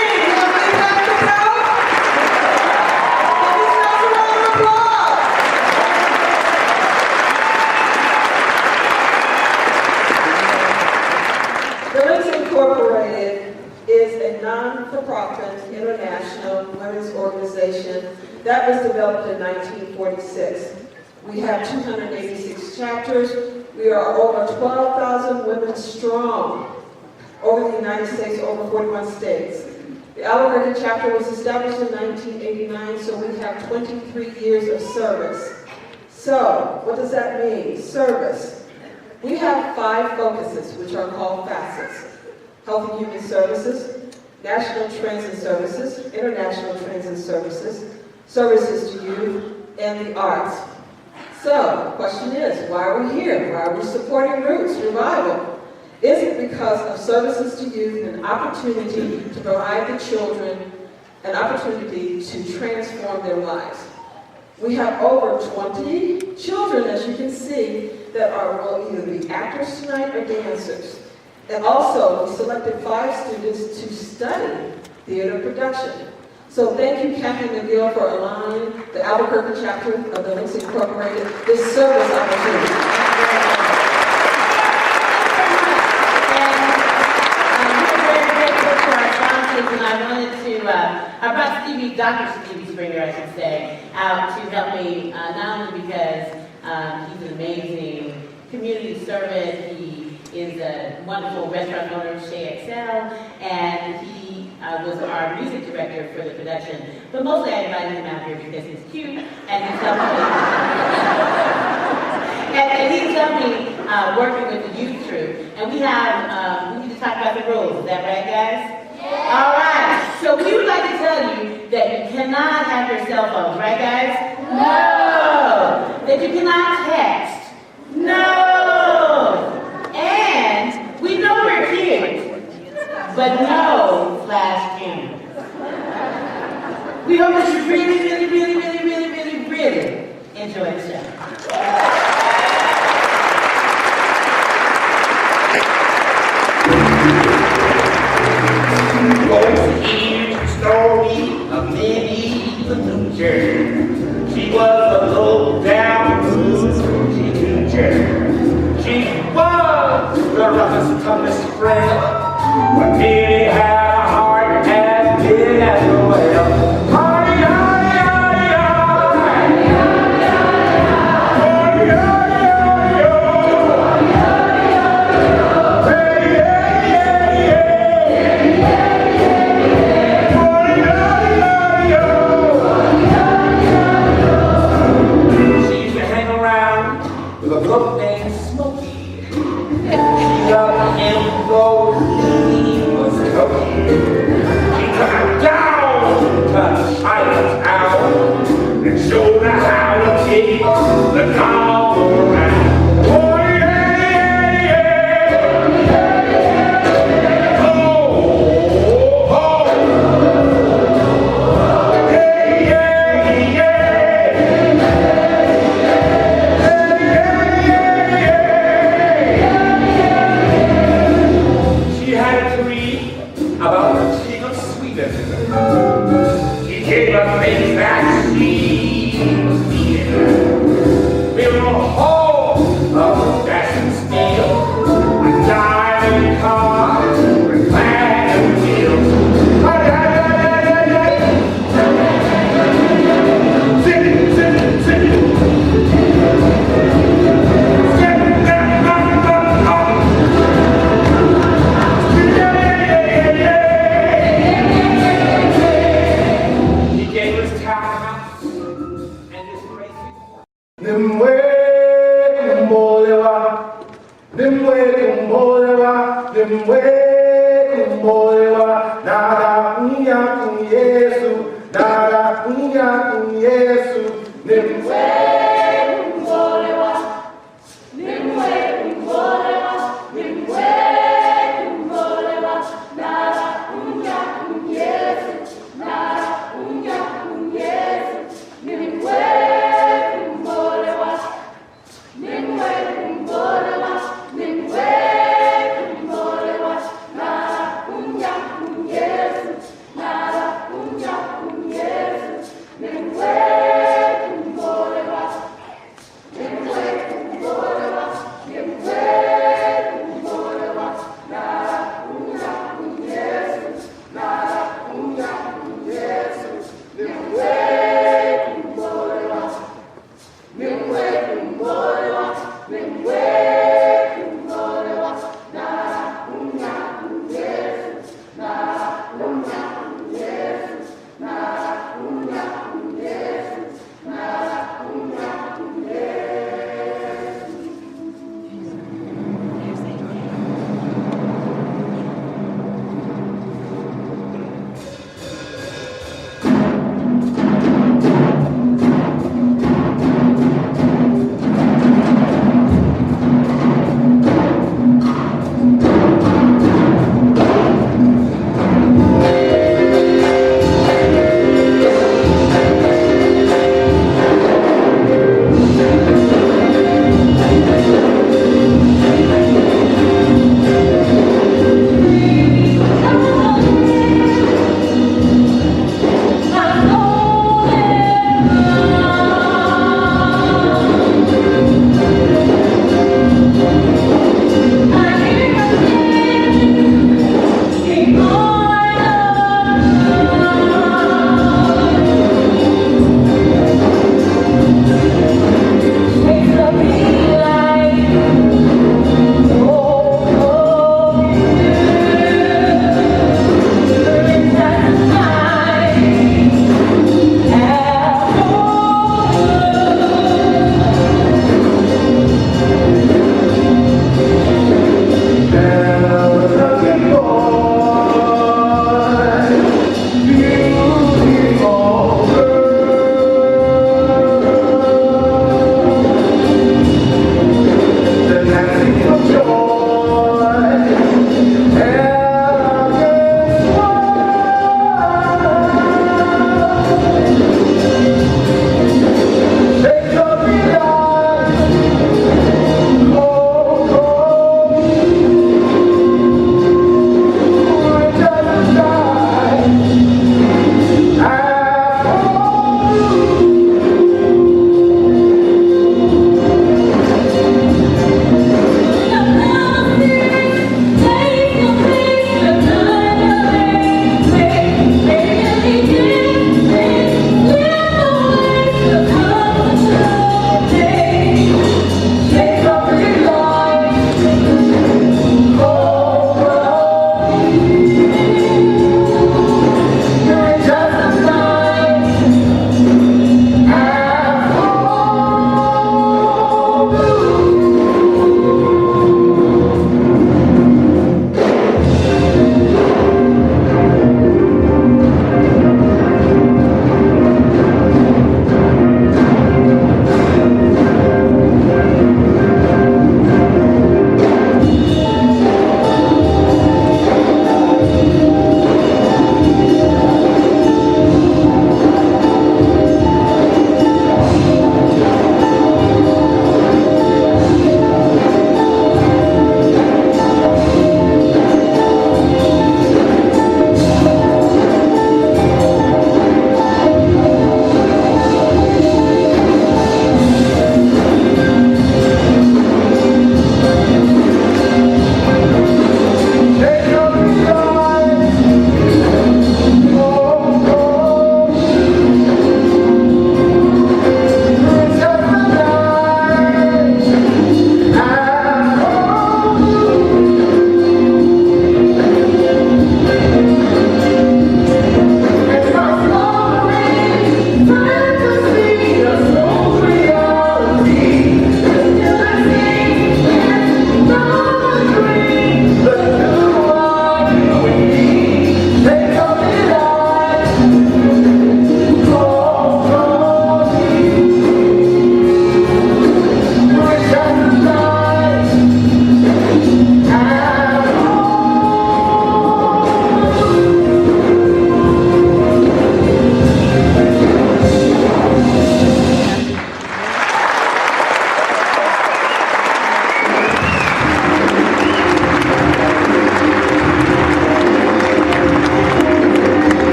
The Links Incorporated is a non-for-profit international women's organization that was developed in 1946. We have 286 chapters. We are over 12,000 women strong over the United States, over 41 states. The Albuquerque chapter was established in 1989, so we have 23 years of service. So, what does that mean? Service. We have 5 focuses, which are called facets: Health and Human Services, National Trends and Services, International Trends and Services, Services to Youth, and the Arts. So, the question is, why are we here? Why are we supporting Roots Revival? Is it because of services to youth and opportunity to provide the children an opportunity to transform their lives? We have over 20 children, as you can see, that will either be actors tonight or dancers. And also, we selected 5 students to study theater production. So thank you, Cathryn McGill, for allowing the Albuquerque chapter of the Links Incorporated this service opportunity. And I wanted to, I brought Dr. Stevie Springer, I should say, out to help me, not only because he's an amazing community servant, he is a wonderful restaurant owner, Chez Excel, and he was our music director for the production. But mostly I invited him out here because he's cute, and he's helped me, and he's helped me working with the youth troupe. And we need to talk about the rules, is that right, guys? All right, so we would like to tell you that you cannot have your cell phones, right guys? No! That you cannot text. No! And we know we're kids, but no flash cameras. We hope that you really enjoy the show. Here's the story of Minnie the Moocher. She was a low-down boozy moocher. She was the roughest, toughest friend, but Minnie had a heart as big as a whale. With a book named Smokey. She loved him though gave us things that she was needing. We were whole of fashion steel, with diamond cars, with platinum wheels. Unja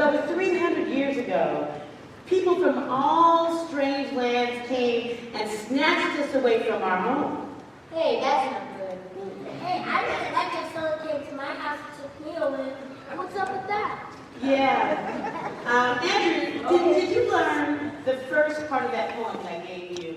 over 300 years ago, people from all strange lands came and snatched us away from our home. Hey, that's not good. Hey, I really like that someone came to my house and took me away. What's up with that? Yeah. Andrew, did you learn the first part of that poem that I gave you?